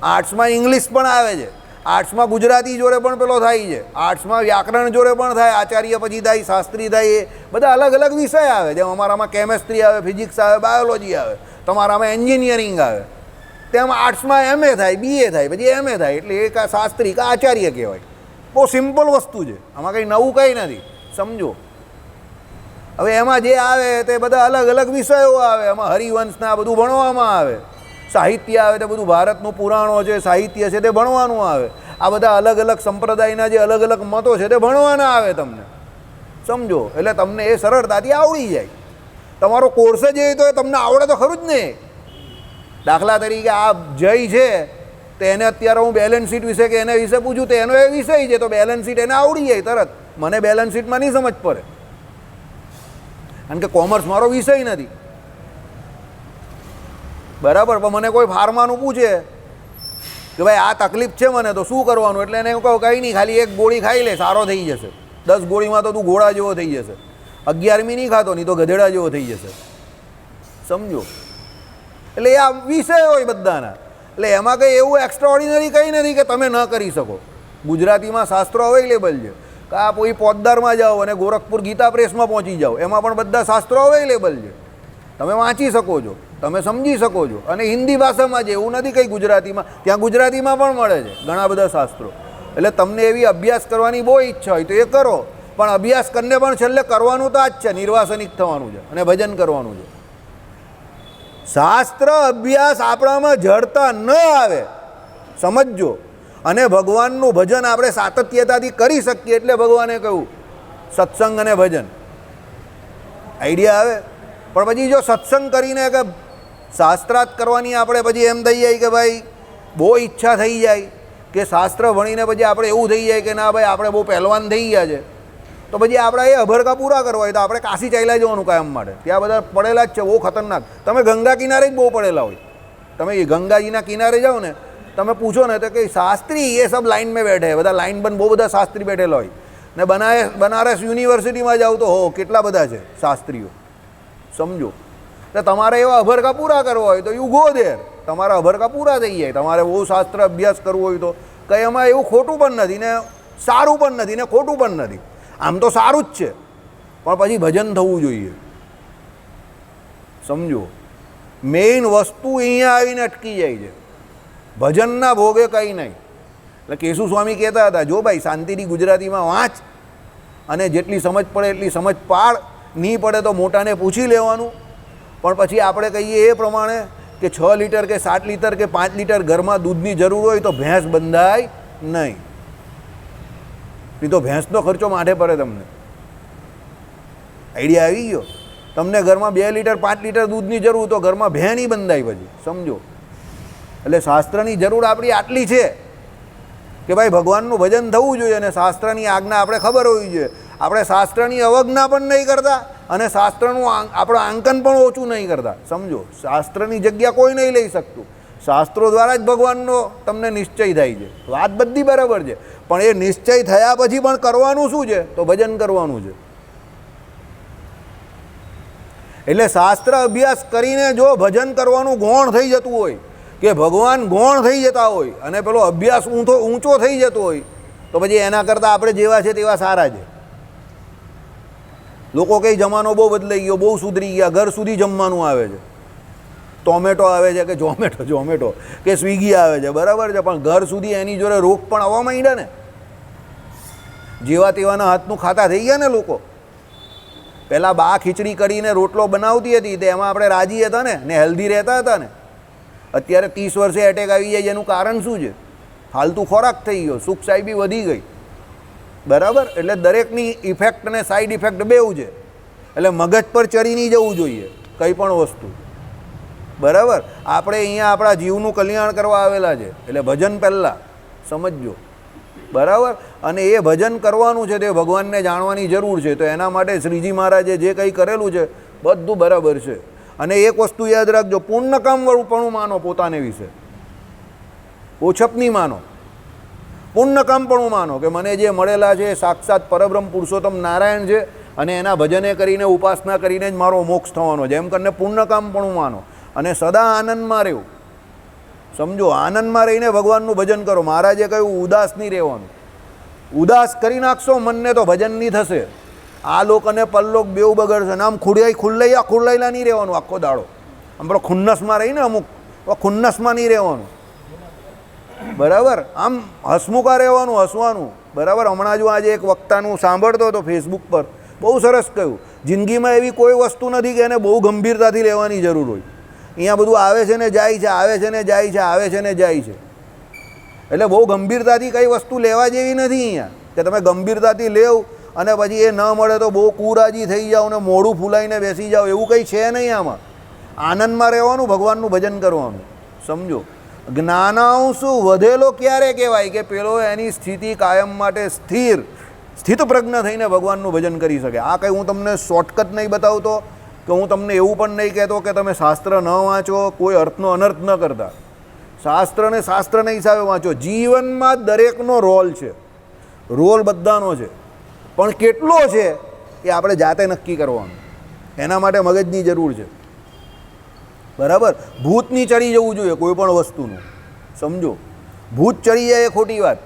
આર્ટ્સમાં ઇંગ્લિશ પણ આવે છે, આર્ટ્સમાં ગુજરાતી જોડે પણ પેલો થાય છે, આર્ટ્સમાં વ્યાકરણ જોડે પણ થાય, આચાર્ય પછી થાય, શાસ્ત્રી થાય, એ બધા અલગ અલગ વિષય આવે. જેમ અમારામાં કેમેસ્ટ્રી આવે, ફિઝિક્સ આવે, બાયોલોજી આવે, તમારામાં એન્જિનિયરિંગ આવે, તેમ આર્ટ્સમાં MA થાય, BA થાય, પછી MA થાય, એટલે એ કા શાસ્ત્રી કા આચાર્ય કહેવાય. બહુ સિમ્પલ વસ્તુ છે, આમાં કંઈ નવું કંઈ નથી, સમજો. હવે એમાં જે આવે તે બધા અલગ અલગ વિષયો આવે, એમાં હરિવંશના બધું ભણવામાં આવે, સાહિત્ય આવે તે બધું ભારતનું પુરાણો છે, સાહિત્ય છે તે ભણવાનું આવે, આ બધા અલગ અલગ સંપ્રદાયના જે અલગ અલગ મતો છે તે ભણવાના આવે તમને, સમજો. એટલે તમને એ સરળતાથી આવડી જાય. તમારો કોર્સ જ એ તો તમને આવડે તો ખરું જ ને. દાખલા તરીકે આ જય છે તો એને અત્યારે હું બેલેન્સ શીટ વિશે કે એના વિશે પૂછું તો એનો એ વિષય છે, તો બેલેન્સ શીટ એને આવડી જાય તરત. મને બેલેન્સ શીટમાં નહીં સમજ પડે, કારણ કે કોમર્સ મારો વિષય નથી. બરાબર. પણ મને કોઈ ફાર્માનું પૂછે કે ભાઈ આ તકલીફ છે મને તો શું કરવાનું, એટલે એને કહું કંઈ નહીં, ખાલી એક ગોળી ખાઈ લે, સારો થઈ જશે. 10 ગોળીમાં તો તું ઘોડા જેવો થઈ જશે. 11મી નહીં ખાતો, નહીં તો ગધેડા જેવો થઈ જશે. સમજો. એટલે આ વિષય હોય બધાના. એટલે એમાં કંઈ એવું એક્સ્ટ્રા ઓર્ડિનરી કંઈ નથી કે તમે ન કરી શકો. ગુજરાતીમાં શાસ્ત્રો અવેલેબલ છે. આ કોઈ પોદ્દારમાં જાઓ અને ગોરખપુર ગીતા પ્રેસમાં પહોંચી જાઓ, એમાં પણ બધા શાસ્ત્રો અવેલેબલ છે. તમે વાંચી શકો છો, તમે સમજી શકો છો. અને હિન્દી ભાષામાં છે, એવું નથી કંઈ ગુજરાતીમાં. ત્યાં ગુજરાતીમાં પણ મળે છે ઘણા બધા શાસ્ત્રો. એટલે તમને એવી અભ્યાસ કરવાની બહુ ઈચ્છા હોય તો એ કરો, પણ અભ્યાસ કરીને પણ છેલ્લે કરવાનું તો આ જ છે, નિર્વાસનિક થવાનું છે અને ભજન કરવાનું છે. શાસ્ત્ર અભ્યાસ આપણામાં જડતા ન આવે, સમજજો. અને ભગવાનનું ભજન આપણે સાતત્યતાથી કરી શકીએ એટલે ભગવાને કહ્યું સત્સંગ અને ભજન. આઈડિયા આવે. પણ પછી જો સત્સંગ કરીને કે શાસ્ત્રાર્થ કરવાની આપણે પછી એમ થઈ જાય કે ભાઈ બહુ ઈચ્છા થઈ જાય કે શાસ્ત્ર ભણીને પછી આપણે એવું થઈ જાય કે ના ભાઈ આપણે બહુ પહેલવાન થઈ ગયા છે, તો પછી આપણે એ અભરકા પૂરા કરવા હોય તો આપણે કાશી ચાલ્યા જવાનું કાયમ માટે. ત્યાં બધા પડેલા જ છે, બહુ ખતરનાક. તમે ગંગા કિનારે જ બહુ પડેલા હોય. તમે ગંગાજીના કિનારે જાઓ ને, તમે પૂછો ને તો કે શાસ્ત્રી એ સબ લાઈન મેં બેઠે, બધા લાઈન બન બહુ બધા શાસ્ત્રી બેઠેલા હોય. ને બનારસ યુનિવર્સિટીમાં જાઓ તો હો કેટલા બધા છે શાસ્ત્રીઓ. સમજો. એટલે તમારે એવા અભરકા પૂરા કરવા હોય તો યુ ગો દેર. તમારા અભરકા પૂરા થઈ જાય. તમારે બહુ શાસ્ત્ર અભ્યાસ કરવો હોય તો કંઈ એમાં એવું ખોટું પણ નથી ને સારું પણ નથી ને ખોટું પણ નથી. આમ તો સારું જ છે, પણ પછી ભજન થવું જોઈએ. સમજો. મેઇન વસ્તુ અહીંયા આવીને અટકી જાય છે. ભજનના ભોગે કંઈ નહીં. એટલે કેશુ સ્વામી કહેતા હતા, જો ભાઈ શાંતિથી ગુજરાતીમાં વાંચ અને જેટલી સમજ પડે એટલી સમજ પાડ, નહીં પડે તો મોટાને પૂછી લેવાનું. પણ પછી આપણે કહીએ એ પ્રમાણે કે 6 લીટર કે 7 લીટર કે 5 લીટર ઘરમાં દૂધની જરૂર હોય તો ભેંસ બંધાય નહીં. નહીં તો ભેંસનો ખર્ચો માથે પડે તમને. આઈડિયા આવી ગયો? તમને ઘરમાં 2 લીટર 5 લીટર દૂધની જરૂર તો ઘરમાં ભેં નહીં બંધાય પછી. સમજો. એટલે શાસ્ત્રની જરૂર આપણી આટલી છે કે ભાઈ ભગવાનનું ભજન થવું જોઈએ અને શાસ્ત્રની આજ્ઞા આપણે ખબર હોવી જોઈએ. આપણે શાસ્ત્રની અવજ્ઞા પણ નહીં કરતા અને શાસ્ત્રનું આપણું આંકન પણ ઓછું નહીં કરતા. સમજો. શાસ્ત્રની જગ્યા કોઈ નહીં લઈ શકતું. શાસ્ત્રો દ્વારા જ ભગવાનનો તમને નિશ્ચય થાય છે. વાત બધી બરાબર છે, પણ એ નિશ્ચય થયા પછી પણ કરવાનું શું છે? તો ભજન કરવાનું છે. એટલે શાસ્ત્ર અભ્યાસ કરીને જો ભજન કરવાનું ગૌણ થઈ જતું હોય કે ભગવાન ગૌણ થઈ જતા હોય અને પેલો અભ્યાસ ઊંચો થઈ જતો હોય તો પછી એના કરતાં આપણે જેવા છે તેવા સારા છે. લોકો કંઈ જમાનો બહુ બદલાઈ ગયો, બહુ સુધરી ગયા, ઘર સુધી જમવાનું આવે છે. ટોમેટો આવે છે કે ઝોમેટો કે સ્વિગી આવે છે, બરાબર છે, પણ ઘર સુધી એની જોડે રોગ પણ આવવા માંડ્યા ને. જેવા તેવાના હાથનું ખાતા થઈ ગયા ને લોકો. પહેલાં બા ખીચડી કરીને રોટલો બનાવતી હતી તે એમાં આપણે રાજી હતા ને હેલ્ધી રહેતા હતા ને. અત્યારે 30 વર્ષે એટેક આવી જાય, એનું કારણ શું છે? ફાલતુ ખોરાક થઈ ગયો, સુખ સાહેબી વધી ગઈ. બરાબર. એટલે દરેકની ઇફેક્ટ અને સાઈડ ઇફેક્ટ બેઉ છે. એટલે મગજ પર ચડી નહીં જવું જોઈએ કંઈ પણ વસ્તુ. બરાબર. આપણે અહીંયા આપણા જીવનું કલ્યાણ કરવા આવેલા છે, એટલે ભજન પહેલાં સમજજો. બરાબર. અને એ ભજન કરવાનું છે તે ભગવાનને જાણવાની જરૂર છે. તો એના માટે શ્રીજી મહારાજે જે કંઈ કરેલું છે બધું બરાબર છે. અને એક વસ્તુ યાદ રાખજો, પૂર્ણકામવાળું માનો પોતાને વિશે, ઓછપની માનો. પૂર્ણકામપણું માનો કે મને જે મળેલા છે સાક્ષાત પરબ્રહ્મ પુરુષોત્તમ નારાયણ છે અને એના ભજને કરીને ઉપાસના કરીને જ મારો મોક્ષ થવાનો છે એમ કરીને પૂર્ણકામપણું માનો. અને સદા આનંદમાં રહેવું. સમજો. આનંદમાં રહીને ભગવાનનું ભજન કરો. મહારાજે કહ્યું ઉદાસ નહીં રહેવાનું. ઉદાસ કરી નાખશો મનને તો ભજન નહીં થશે. આ લોક અને પરલોક બેઉ બગડશે. આમ ખુલ્લાયેલા નહીં રહેવાનું આખો દાડો. આમ પેલો ખુન્નસમાં રહીને અમુક ખુન્નસમાં નહીં રહેવાનું. બરાબર. આમ હસમુખા રહેવાનું, હસવાનું. બરાબર. હમણાં જો આજે એક વક્તાનું સાંભળતો હતો ફેસબુક પર, બહુ સરસ કહ્યું, જિંદગીમાં એવી કોઈ વસ્તુ નથી કે એને બહુ ગંભીરતાથી લેવાની જરૂર હોય. અહીંયા બધું આવે છે ને જાય છે, આવે છે ને જાય છે, આવે છે ને જાય છે. એટલે બહુ ગંભીરતાથી કઈ વસ્તુ લેવા જેવી નથી અહીંયા કે તમે ગંભીરતાથી લેવ અને પછી એ ન મળે તો બહુ કુરાજી થઈ જાઓ ને મોઢું ફૂલાઈને બેસી જાઓ, એવું કંઈ છે નહીં આમાં. આનંદમાં રહેવાનું, ભગવાનનું ભજન કરવાનું. સમજો. જ્ઞાનાંશ વધેલો ક્યારે કહેવાય કે પેલો એની સ્થિતિ કાયમ માટે સ્થિત પ્રજ્ઞ થઈને ભગવાનનું ભજન કરી શકે. આ કંઈ હું તમને શોર્ટકટ નહીં બતાવતો, કે હું તમને એવું પણ નહીં કહેતો કે તમે શાસ્ત્ર ન વાંચો, કોઈ અર્થનો અનર્થ ન કરતા. શાસ્ત્રને શાસ્ત્રના હિસાબે વાંચો. જીવનમાં દરેકનો રોલ છે, રોલ બધાનો છે, પણ કેટલો છે એ આપણે જાતે નક્કી કરવાનું. એના માટે મગજની જરૂર છે. બરાબર? ભૂતની ચડી જવું જોઈએ કોઈ પણ વસ્તુનું, સમજો. ભૂત ચડી જાય એ ખોટી વાત.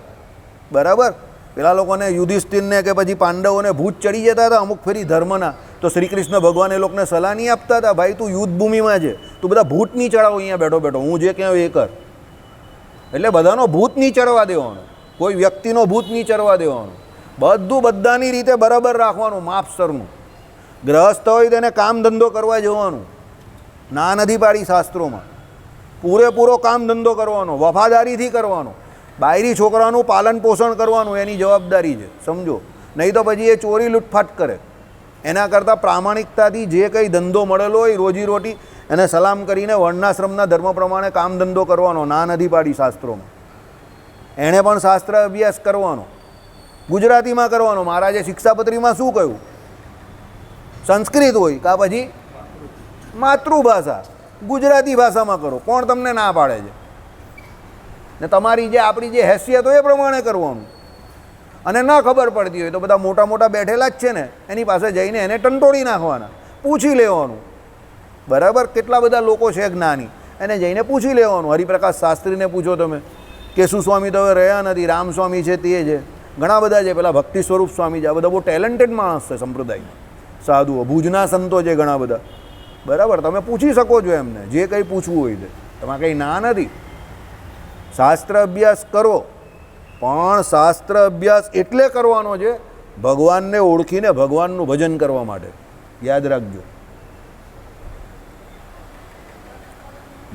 બરાબર? પેલા લોકોને યુધિષ્ઠિરને કે પછી પાંડવોને ભૂત ચડી જતા હતા અમુક ફેરી ધર્મના, તો શ્રી કૃષ્ણ ભગવાન એ લોકોને સલાહ નહીં આપતા હતા, ભાઈ તું યુદ્ધ ભૂમિમાં છે, તું બધા ભૂત નહીં ચડાવો અહીંયા બેઠો બેઠો, હું જે કહ્યું એ કર. એટલે બધાનો ભૂત નહીં ચડવા દેવાનો, કોઈ વ્યક્તિનો ભૂત નહીં ચડવા દેવાનો, બધું બધાની રીતે બરાબર રાખવાનું, માપસરનું. ગ્રહસ્થ હોય તેને કામ ધંધો કરવા જવાનું, ના નથી પાડી શાસ્ત્રોમાં. પૂરેપૂરો કામ ધંધો કરવાનો, વફાદારીથી કરવાનો, બાયરી છોકરાનું પાલન પોષણ કરવાનું એની જવાબદારી છે, સમજો. નહીં તો પછી એ ચોરી લૂંટફાટ કરે. એના કરતાં પ્રામાણિકતાથી જે કંઈ ધંધો મળેલો હોય રોજીરોટી એને સલામ કરીને વર્ણાશ્રમના ધર્મ પ્રમાણે કામ ધંધો કરવાનો, ના નથી પાડી શાસ્ત્રોમાં. એણે પણ શાસ્ત્ર અભ્યાસ કરવાનો, ગુજરાતીમાં કરવાનો. મહારાજે શિક્ષાપત્રીમાં શું કહ્યું? સંસ્કૃત હોય કાં પછી માતૃભાષા ગુજરાતી ભાષામાં કરો. કોણ તમને ના પાડે છે? ને તમારી જે આપણી જે હેસિયત હોય એ પ્રમાણે કરવાનું. અને ન ખબર પડતી હોય તો બધા મોટા મોટા બેઠેલા જ છે ને એની પાસે જઈને એને ટંટોળી નાખવાના, પૂછી લેવાનું. બરાબર? કેટલા બધા લોકો છે જ્ઞાની, એને જઈને પૂછી લેવાનું. હરિપ્રકાશ શાસ્ત્રીને પૂછો તમે, કેશુ સ્વામી તો હવે રહ્યા નથી, રામસ્વામી છે તે છે, ઘણા બધા છે, પેલા ભક્તિ સ્વરૂપ સ્વામી છે, આ બધા બહુ ટેલેન્ટેડ માણસ છે સંપ્રદાયમાં, સાધુઓ, ભુજના સંતો છે ઘણા બધા. બરાબર? તમે પૂછી શકો છો એમને જે કંઈ પૂછવું હોય તે, તમારે કંઈ ના નથી. શાસ્ત્ર અભ્યાસ કરો, પણ શાસ્ત્ર અભ્યાસ એટલે કરવાનો છે ભગવાનને ઓળખીને ભગવાનનું ભજન કરવા માટે. યાદ રાખજો,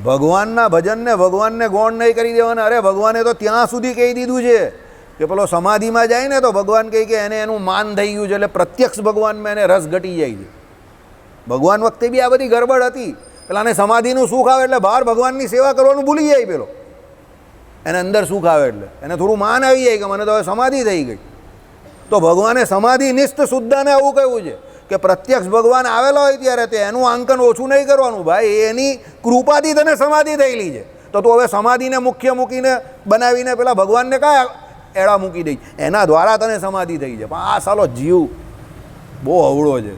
ભગવાનના ભજનને ભગવાનને ગૌણ નહીં કરી દેવાના. અરે ભગવાને તો ત્યાં સુધી કહી દીધું છે કે પેલો સમાધિમાં જાય ને તો ભગવાન કહે કે એને એનું માન થઈ ગયું છે, એટલે પ્રત્યક્ષ ભગવાનમાં એને રસ ઘટી જાય છે. ભગવાન વખતે બી આ બધી ગરબડ હતી. પેલાને સમાધિનું સુખ આવે એટલે બહાર ભગવાનની સેવા કરવાનું ભૂલી જાય પેલો, એને અંદર સુખ આવે એટલે એને થોડું માન આવી જાય કે મને તો હવે સમાધિ થઈ ગઈ. તો ભગવાને સમાધિ નિષ્ઠ શુદ્ધાને આવું કહ્યું છે કે પ્રત્યક્ષ ભગવાન આવેલો હોય ત્યારે તે એનું આંકન ઓછું નહીં કરવાનું. ભાઈ એની કૃપાથી તને સમાધિ થયેલી છે, તો તું હવે સમાધિને મુખ્ય મૂકીને બનાવીને પેલા ભગવાનને કયા એડા મૂકી દઈ, એના દ્વારા તને સમાધિ થઈ છે. પણ આ સાલો જીવ બહુ અવળો છે,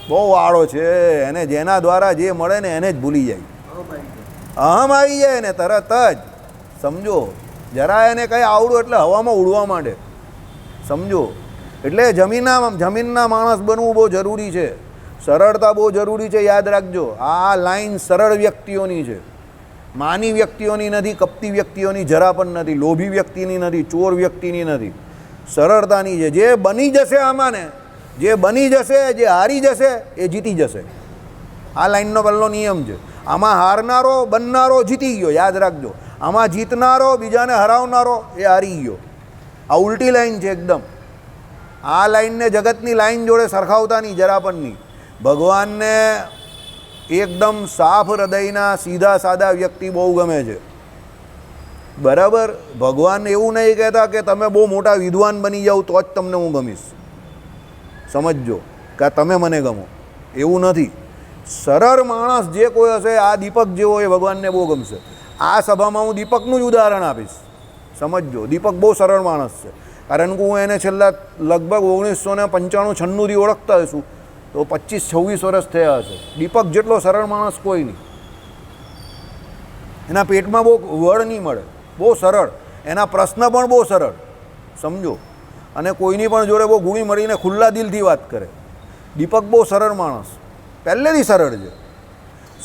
બહુ આળો છે. એને જેના દ્વારા જે મળે ને એને જ ભૂલી જાય, અહમ આવી જાય ને તરત જ, સમજો. જરા એને કંઈ આવડું એટલે હવામાં ઉડવા માંડે, સમજો. એટલે જમીનના માણસ બનવું બહુ જરૂરી છે, સરળતા બહુ જરૂરી છે. યાદ રાખજો, આ લાઈન સરળ વ્યક્તિઓની છે, માની વ્યક્તિઓની નથી, કપટી વ્યક્તિઓની જરા પણ નથી, લોભી વ્યક્તિની નથી, ચોર વ્યક્તિની નથી, સરળતાની છે. જે બની જશે આમાં ને, જે બની જશે, જે હારી જશે એ જીતી જશે. આ લાઈનનો પહેલો નિયમ છે. આમાં હારનારો બનનારો જીતી ગયો, યાદ રાખજો. આમાં જીતનારો બીજાને હરાવનારો એ હારી ગયો. આ ઉલટી લાઈન છે એકદમ. આ લાઈનને જગતની લાઈન જોડે સરખાવતા નહીં, જરા પણ નહીં. ભગવાનને એકદમ સાફ હૃદયના સીધા સાદા વ્યક્તિ બહુ ગમે છે. બરાબર? ભગવાન એવું નહીં કહેતા કે તમે બહુ મોટા વિદ્વાન બની જાઓ તો જ તમને હું ગમીશ, સમજજો, કે તમે મને ગમો, એવું નથી. સરળ માણસ જે કોઈ હશે, આ દીપક જેવો એ ભગવાનને બહુ ગમશે. આ સભામાં હું દીપકનું જ ઉદાહરણ આપીશ, સમજજો. દીપક બહુ સરળ માણસ છે, કારણ કે હું એને છેલ્લા લગભગ 1995-96થી ઓળખતા હશું, તો 25-26 વર્ષ થયા હશે. દીપક જેટલો સરળ માણસ કોઈ નહીં. એના પેટમાં બહુ વળ નહીં મળે, બહુ સરળ. એના પ્રશ્ન પણ બહુ સરળ, સમજો. અને કોઈની પણ જોડે બહુ ગુણી મળીને ખુલ્લા દિલથી વાત કરે. દીપક બહુ સરળ માણસ, પહેલેથી સરળ છે.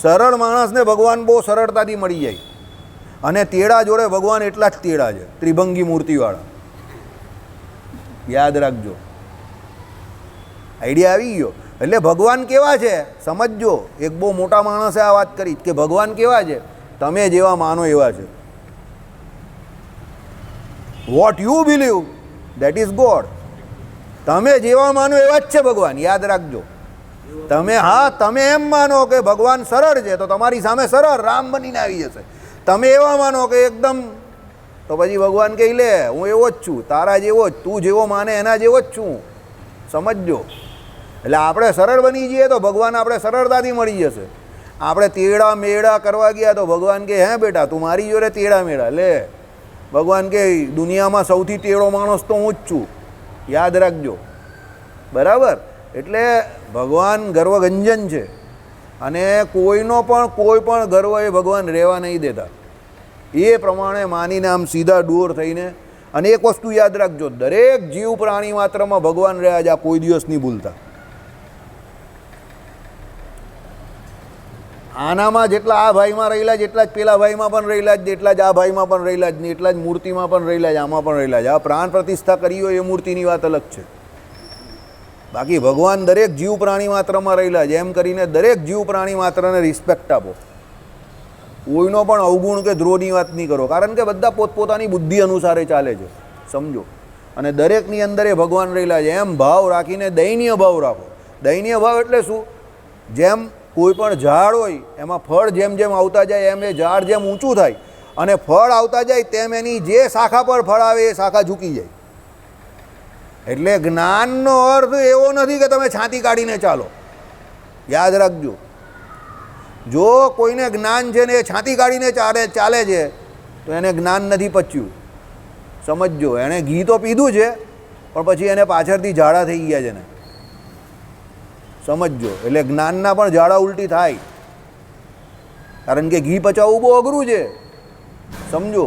સરળ માણસને ભગવાન બહુ સરળતાથી મળી જાય. અને તેડા જોડે ભગવાન એટલા જ તેડા છે, ત્રિભંગી મૂર્તિવાળા. યાદ રાખજો, આઈડિયા આવી ગયો. એટલે ભગવાન કેવા છે સમજજો. એક બહુ મોટા માણસે આ વાત કરી કે ભગવાન કેવા છે, તમે જેવા માનો એવા છે. What you believe that is God. તમે જેવા માનો એવા જ છે ભગવાન, યાદ રાખજો. તમે એમ માનો કે ભગવાન સરળ છે તો તમારી સામે સરળ રામ બનીને આવી જશે. તમે એવા માનો કે એકદમ, તો પછી ભગવાન કહી લે હું એવો જ છું, તારા જેવો જ, તું જેવો માને એના જેવો જ છું, સમજજો. એટલે આપણે સરળ બની જઈએ તો ભગવાન આપણે સરળતાથી મળી જશે. આપણે તેડા મેળા કરવા ગયા તો ભગવાન કહે હે બેટા તું મારી જોડે તેડા મેળા લે. ભગવાન કહે દુનિયામાં સૌથી ટેડો માણસ તો હું જ છું, યાદ રાખજો. બરાબર? એટલે ભગવાન ગર્વગંજન છે અને કોઈનો પણ કોઈ પણ ગર્વ એ ભગવાન રહેવા નહીં દેતા. એ પ્રમાણે માનીને આમ સીધા દૂર થઈને. અને એક વસ્તુ યાદ રાખજો, દરેક જીવ પ્રાણી માત્રમાં ભગવાન રહ્યા છે, આ કોઈ દિવસ નહીં ભૂલતા. આનામાં જેટલા આ ભાઈમાં રહેલા જેટલા જ પેલા ભાઈમાં પણ રહેલા જ, એટલા જ આ ભાઈમાં પણ રહેલા જ, એટલા જ મૂર્તિમાં પણ રહેલા જ, આમાં પણ રહેલા જ. આ પ્રાણ પ્રતિષ્ઠા કરી હોય એ મૂર્તિની વાત અલગ છે. બાકી ભગવાન દરેક જીવ પ્રાણી માત્રમાં રહેલા છે. એમ કરીને દરેક જીવ પ્રાણી માત્રને રિસ્પેક્ટ આપો. કોઈનો પણ અવગુણ કે દ્રોહની વાત નહીં કરો, કારણ કે બધા પોતપોતાની બુદ્ધિ અનુસારે ચાલે છે, સમજો. અને દરેકની અંદર એ ભગવાન રહેલા છે. એમ ભાવ રાખીને દયનીય ભાવ રાખો. દયનીય ભાવ એટલે શું? જેમ કોઈ પણ ઝાડ હોય એમાં ફળ જેમ જેમ આવતા જાય એમ એ ઝાડ જેમ ઊંચું થાય અને ફળ આવતા જાય તેમ એની જે શાખા પર ફળ આવે એ શાખા ઝૂકી જાય. એટલે જ્ઞાનનો અર્થ એવો નથી કે તમે છાતી કાઢીને ચાલો. યાદ રાખજો, જો કોઈને જ્ઞાન છે ને એ છાતી કાઢીને ચાલે છે તો એને જ્ઞાન નથી પચ્યું. સમજજો, એણે ઘી તો પીધું છે પણ પછી એને પાછળથી ઝાડા થઈ ગયા છે ને. સમજજો, એટલે જ્ઞાનના પણ ઝાડા ઉલટી થાય, કારણ કે ઘી પચાવવું બહુ અઘરું છે. સમજો,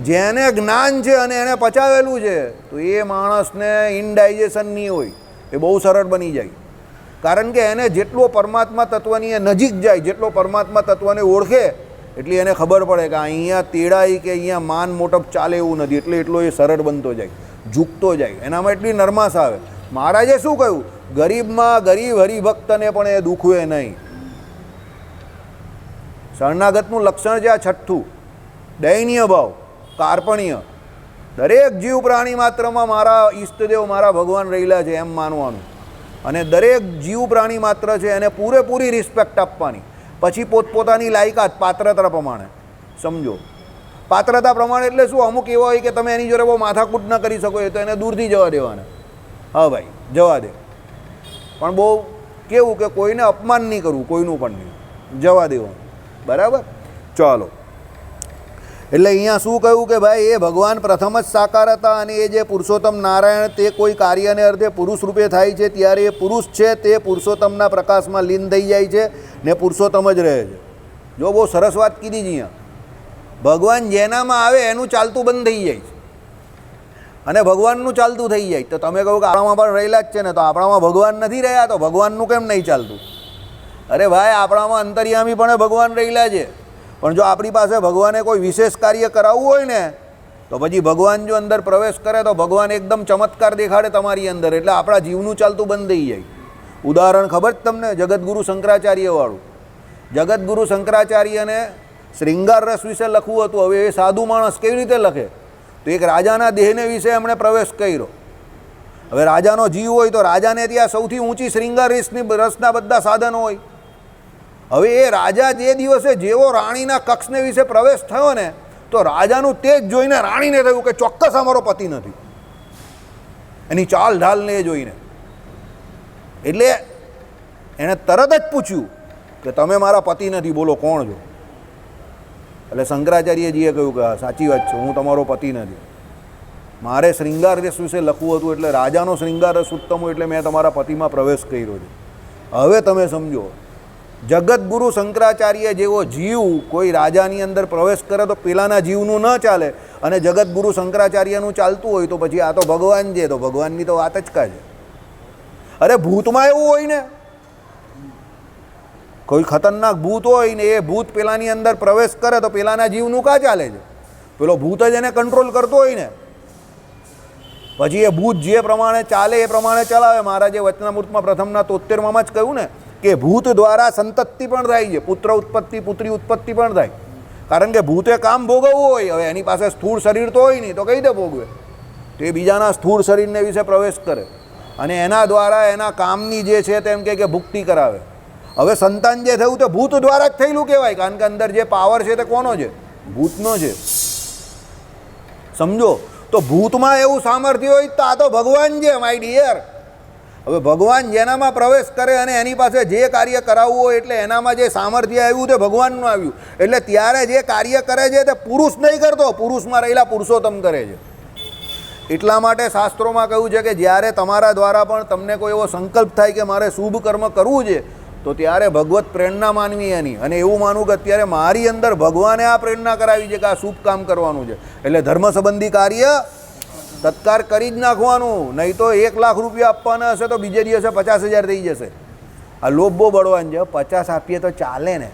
જેને જ્ઞાન છે અને એને પચાવેલું છે તો એ માણસને ઇનડાઇજેશન નહીં હોય, એ બહુ સરળ બની જાય. કારણ કે એને જેટલો પરમાત્મા તત્વની એ નજીક જાય, જેટલો પરમાત્મા તત્વને ઓળખે એટલી એને ખબર પડે કે અહીંયા તેડાઈ કે અહીંયા માન મોટપ ચાલે એવું નથી. એટલે એટલો એ સરળ બનતો જાય, ઝૂકતો જાય, એનામાં એટલી નરમાશ આવે. મહારાજે શું કહ્યું? ગરીબમાં ગરીબ હરિભક્તને પણ એ દુખવે નહીં. શરણાગતનું લક્ષણ છે આ છઠ્ઠું, દયનીય ભાવ, કાર્પણ્ય. દરેક જીવ પ્રાણી માત્રમાં મારા ઈષ્ટદેવ મારા ભગવાન રહેલા છે એમ માનવાનું. અને દરેક જીવ પ્રાણી માત્ર છે એને પૂરેપૂરી રિસ્પેક્ટ આપવાની. પછી પોતપોતાની લાયકાત પાત્રતા પ્રમાણે. સમજો, પાત્રતા પ્રમાણે એટલે શું? અમુક એવા હોય કે તમે એની જોડે બહુ માથાકૂટ ન કરી શકો, એ તો એને દૂરથી જવા દેવાના. હા ભાઈ જવા દે, પણ બહુ કેવું કે કોઈને અપમાન નહીં કરવું, કોઈનું પણ નહીં, જવા દેવાનું. બરાબર? ચાલો, એટલે અહીંયા શું કહ્યું કે ભાઈ એ ભગવાન પ્રથમ જ સાકાર હતા અને એ જે પુરુષોત્તમ નારાયણ તે કોઈ કાર્યને અર્થે પુરુષ રૂપે થાય છે ત્યારે એ પુરુષ છે તે પુરુષોત્તમના પ્રકાશમાં લીન થઈ જાય છે ને પુરુષોત્તમ જ રહે છે. જો બહુ સરસ વાત કીધી છે અહીંયા. ભગવાન જેનામાં આવે એનું ચાલતું બંધ થઈ જાય છે અને ભગવાનનું ચાલતું થઈ જાય. તો તમે કહો કે આપણામાં પણ રહેલા જ છે ને, તો આપણામાં ભગવાન નથી રહ્યા તો ભગવાનનું કેમ નહીં ચાલતું? અરે ભાઈ, આપણામાં અંતર્યામી પણ ભગવાન રહેલા છે, પણ જો આપણી પાસે ભગવાને કોઈ વિશેષ કાર્ય કરાવવું હોય ને તો પછી ભગવાન જો અંદર પ્રવેશ કરે તો ભગવાન એકદમ ચમત્કાર દેખાડે તમારી અંદર, એટલે આપણા જીવનું ચાલતું બંધ થઈ જાય. ઉદાહરણ ખબર જ તમને? જગતગુરુ શંકરાચાર્યવાળું. જગતગુરુ શંકરાચાર્યને શ્રૃંગાર રસ વિશે લખવું હતું. હવે એ સાધુ માણસ કેવી રીતે લખે? તો એક રાજાના દેહને વિશે એમણે પ્રવેશ કર્યો. હવે રાજાનો જીવ હોય તો રાજાને ત્યાં સૌથી ઊંચી શ્રૃંગાર રસના બધા સાધનો હોય. હવે એ રાજા જે દિવસે જેવો રાણીના કક્ષને વિશે પ્રવેશ થયો ને તો રાજાનું તેજ જોઈને રાણીને થયું કે ચોક્કસ અમારો પતિ નથી, એની ચાલ ઢાલને એ જોઈને. એટલે એણે તરત જ પૂછ્યું કે તમે મારા પતિ નથી, બોલો કોણ છો? એટલે શંકરાચાર્યજીએ કહ્યું કે સાચી વાત છે, હું તમારો પતિ નથી. મારે શ્રૃંગાર રસ વિશે લખવું હતું એટલે રાજાનો શ્રૃંગાર રસ ઉત્તમ હોય એટલે મેં તમારા પતિમાં પ્રવેશ કર્યો છે. હવે તમે સમજો, જગતગુરુ શંકરાચાર્ય જેવો જીવ કોઈ રાજાની અંદર પ્રવેશ કરે તો પેલાના જીવનું ન ચાલે, અને જગતગુરુ શંકરાચાર્યનું ચાલતું હોય તો પછી આ તો ભગવાન છે, તો ભગવાનની તો વાત જ કાંઈ છે. અરે ભૂતમાં એવું હોય ને, કોઈ ખતરનાક ભૂત હોય ને એ ભૂત પેલાની અંદર પ્રવેશ કરે તો પેલાના જીવનું કાં ચાલે છે? પેલો ભૂત જ એને કંટ્રોલ કરતો હોય ને, પછી એ ભૂત જે પ્રમાણે ચાલે એ પ્રમાણે ચલાવે. મહારાજે વચનામૃતમાં પ્રથમના 73માં જ કહ્યું ને કે ભૂત દ્વારા સંતતિ પણ થાય છે, પુત્ર ઉત્પત્તિ પુત્રી ઉત્પત્તિ પણ થાય. કારણ કે ભૂતે કામ ભોગવવું હોય, હવે એની પાસે સ્થૂળ શરીર તો હોય નહીં તો કઈ રીતે ભોગવે? તો એ બીજાના સ્થૂળ શરીરને વિશે પ્રવેશ કરે અને એના દ્વારા એના કામની જે છે તેમ કે ભુક્તિ કરાવે. હવે સંતાન જે થયું તે ભૂત દ્વારા જ થયેલું કહેવાય, કારણ કે અંદર જે પાવર છે તે કોનો છે? ભૂતનો છે. સમજો, તો ભૂતમાં એવું સામર્થ્ય હોય તો આ તો ભગવાન છે માય ડિયર. હવે ભગવાન જેનામાં પ્રવેશ કરે અને એની પાસે જે કાર્ય કરાવવું હોય એટલે એનામાં જે સામર્થ્ય આવ્યું તે ભગવાનનું આવ્યું, એટલે ત્યારે જે કાર્ય કરે છે તે પુરુષ નહીં કરતો, પુરુષમાં રહેલા પુરુષોત્તમ કરે છે. એટલા માટે શાસ્ત્રોમાં કહ્યું છે કે જ્યારે તમારા દ્વારા પણ તમને કોઈ એવો સંકલ્પ થાય કે મારે શુભ કર્મ કરવું છે તો ત્યારે ભગવત પ્રેરણા માનવી એની, અને એવું માનવું કે અત્યારે મારી અંદર ભગવાને આ પ્રેરણા કરાવી છે કે આ શુભ કામ કરવાનું છે, એટલે ધર્મ સંબંધી કાર્ય તત્કાર કરી જ નાખવાનું. નહીં તો 1 લાખ રૂપિયા આપવાના હશે તો બીજે દિવસે 50,000 થઈ જશે. આ લોભ બહુ બળવાન છે. 50 આપીએ તો ચાલે ને,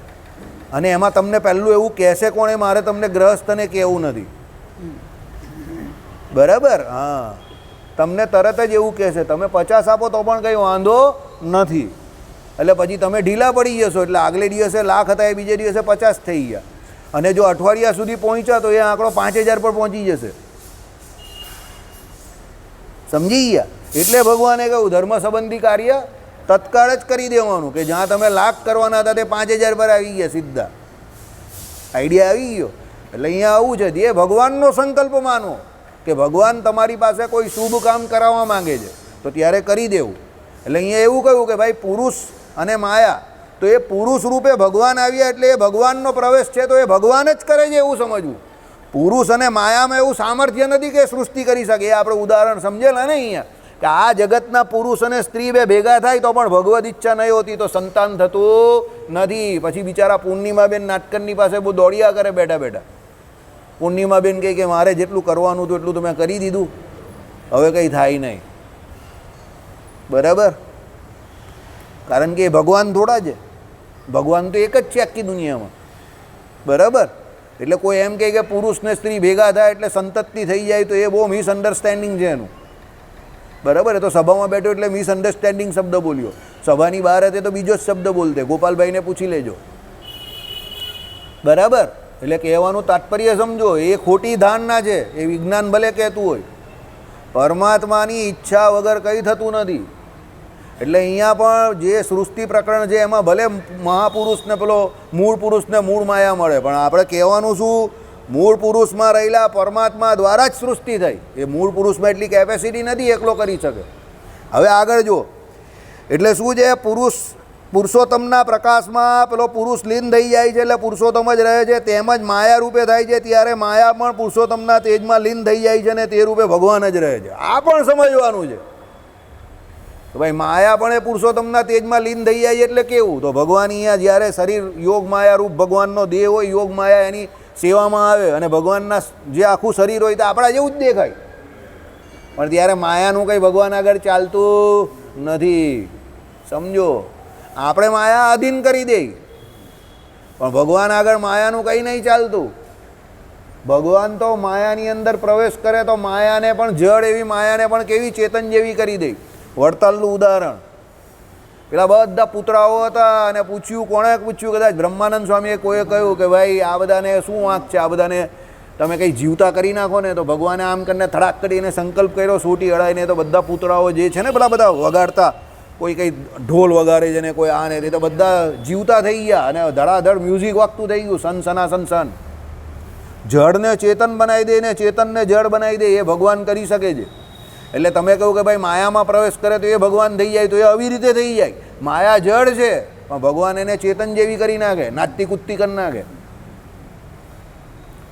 અને એમાં તમને પહેલું એવું કહેશે કોણે, મારે તમને ગ્રહસ્થને કહેવું નથી, બરાબર? હા, તમને તરત જ એવું કહેશે તમે 50 આપો તો પણ કંઈ વાંધો નથી, એટલે પછી તમે ઢીલા પડી જશો, એટલે આગલે દિવસે લાખ હતા એ બીજે દિવસે 50 થઈ ગયા, અને જો અઠવાડિયા સુધી પહોંચ્યા તો એ આંકડો 5,000 પર પહોંચી જશે. સમજી ગયા? એટલે ભગવાને કહ્યું ધર્મ સંબંધી કાર્ય તત્કાળ જ કરી દેવાનું, કે જ્યાં તમે લાખ કરવાના હતા તે 5,000 પર આવી ગયા સીધા. આઈડિયા આવી ગયો? એટલે અહીંયા આવું છે, જે ભગવાનનો સંકલ્પ માનો કે ભગવાન તમારી પાસે કોઈ શુભ કામ કરાવવા માંગે છે તો ત્યારે કરી દેવું. એટલે અહીંયા એવું કહ્યું કે ભાઈ પુરુષ અને માયા, તો એ પુરુષ રૂપે ભગવાન આવ્યા એટલે એ ભગવાનનો પ્રવેશ છે તો એ ભગવાન જ કરે છે એવું સમજવું. પુરુષ અને માયામાં એવું સામર્થ્ય નથી કે સૃષ્ટિ કરી શકે. એ આપણે ઉદાહરણ સમજેલા ને અહીંયા, કે આ જગતના પુરુષ અને સ્ત્રી બે ભેગા થાય તો પણ ભગવદ ઈચ્છા નહીં હોતી તો સંતાન થતું નથી. પછી બિચારા પૂર્ણિમાબેન નાટકરની પાસે બહુ દોડ્યા કરે બેઠા બેઠા. પૂર્ણિમાબેન કહે કે મારે જેટલું કરવાનું હતું એટલું તો મેં કરી દીધું, હવે કંઈ થાય નહીં, બરાબર? કારણ કે એ ભગવાન થોડા છે, ભગવાન તો એક જ છે આખી દુનિયામાં, બરાબર? એટલે કોઈ એમ કહે કે પુરુષ ને સ્ત્રી ભેગા થાય એટલે સંતતિ થઈ જાય તો એ બહુ મિસઅન્ડરસ્ટેન્ડિંગ છે એનું, બરાબર? એ તો સભામાં બેઠો એટલે મિસઅન્ડરસ્ટેન્ડિંગ શબ્દ બોલ્યો, સભાની બહાર હતી તો બીજો જ શબ્દ બોલતે. ગોપાલભાઈને પૂછી લેજો, બરાબર? એટલે કહેવાનું તાત્પર્ય સમજો, એ ખોટી ધારણા છે, એ વિજ્ઞાન ભલે કહેતું હોય, પરમાત્માની ઈચ્છા વગર કંઈ થતું નથી. એટલે અહીંયા પણ જે સૃષ્ટિ પ્રકરણ છે એમાં ભલે મહાપુરુષને પેલો મૂળ પુરુષને મૂળ માયા મળે, પણ આપણે કહેવાનું શું, મૂળ પુરુષમાં રહેલા પરમાત્મા દ્વારા જ સૃષ્ટિ થઈ. એ મૂળ પુરુષમાં એટલી કેપેસિટી નથી એકલો કરી શકે. હવે આગળ જો, એટલે શું છે, પુરુષોત્તમના પ્રકાશમાં પેલો પુરુષ લીન થઈ જાય છે એટલે પુરુષોત્તમ જ રહે છે, તેમજ માયા રૂપે થાય છે ત્યારે માયા પણ પુરુષોત્તમના તેજમાં લીન થઈ જાય છે અને તે રૂપે ભગવાન જ રહે છે. આ પણ સમજવાનું છે તો ભાઈ માયા પણ એ પુરુષોત્તમના તેજમાં લીન થઈ જાય એટલે કેવું, તો ભગવાન અહીંયા જ્યારે શરીર યોગ માયા રૂપ ભગવાનનો દેહ હોય, યોગ માયા એની સેવામાં આવે અને ભગવાનના જે આખું શરીર હોય તો આપણા જેવું જ દેખાય, પણ ત્યારે માયાનું કંઈ ભગવાન આગળ ચાલતું નથી. સમજો, આપણે માયા આધીન કરી દે, પણ ભગવાન આગળ માયાનું કંઈ નહીં ચાલતું. ભગવાન તો માયાની અંદર પ્રવેશ કરે તો માયાને પણ જડ એવી માયાને પણ કેવી ચેતન જેવી કરી દે. વડતાલનું ઉદાહરણ, પેલા બધા પુતરાઓ હતા અને પૂછ્યું, કોણે પૂછ્યું, કદાચ બ્રહ્માનંદ સ્વામીએ કોઈએ કહ્યું કે ભાઈ આ બધાને શું વાંક છે, આ બધાને તમે કંઈ જીવતા કરી નાખો ને. તો ભગવાને આમ કરીને થડાક કરીને સંકલ્પ કર્યો, સોટી અડાઈને, તો બધા પુતરાઓ જે છે ને પેલા બધા વગાડતા, કોઈ કંઈ ઢોલ વગાડે છે ને કોઈ આ ને તે, તો બધા જીવતા થઈ ગયા અને ધડાધડ મ્યુઝિક વાગતું થઈ ગયું, સન સનાસન સન. જળને ચેતન બનાવી દે ને ચેતનને જળ બનાવી દે એ ભગવાન કરી શકે છે. એટલે તમે કહું કે ભાઈ માયામાં પ્રવેશ કરે તો એ ભગવાન થઈ જાય, તો એ આવી રીતે થઈ જાય. માયા જળ છે પણ ભગવાન એને ચેતન જેવી કરી નાખે, નાચતી કૂદતી કરી નાખે.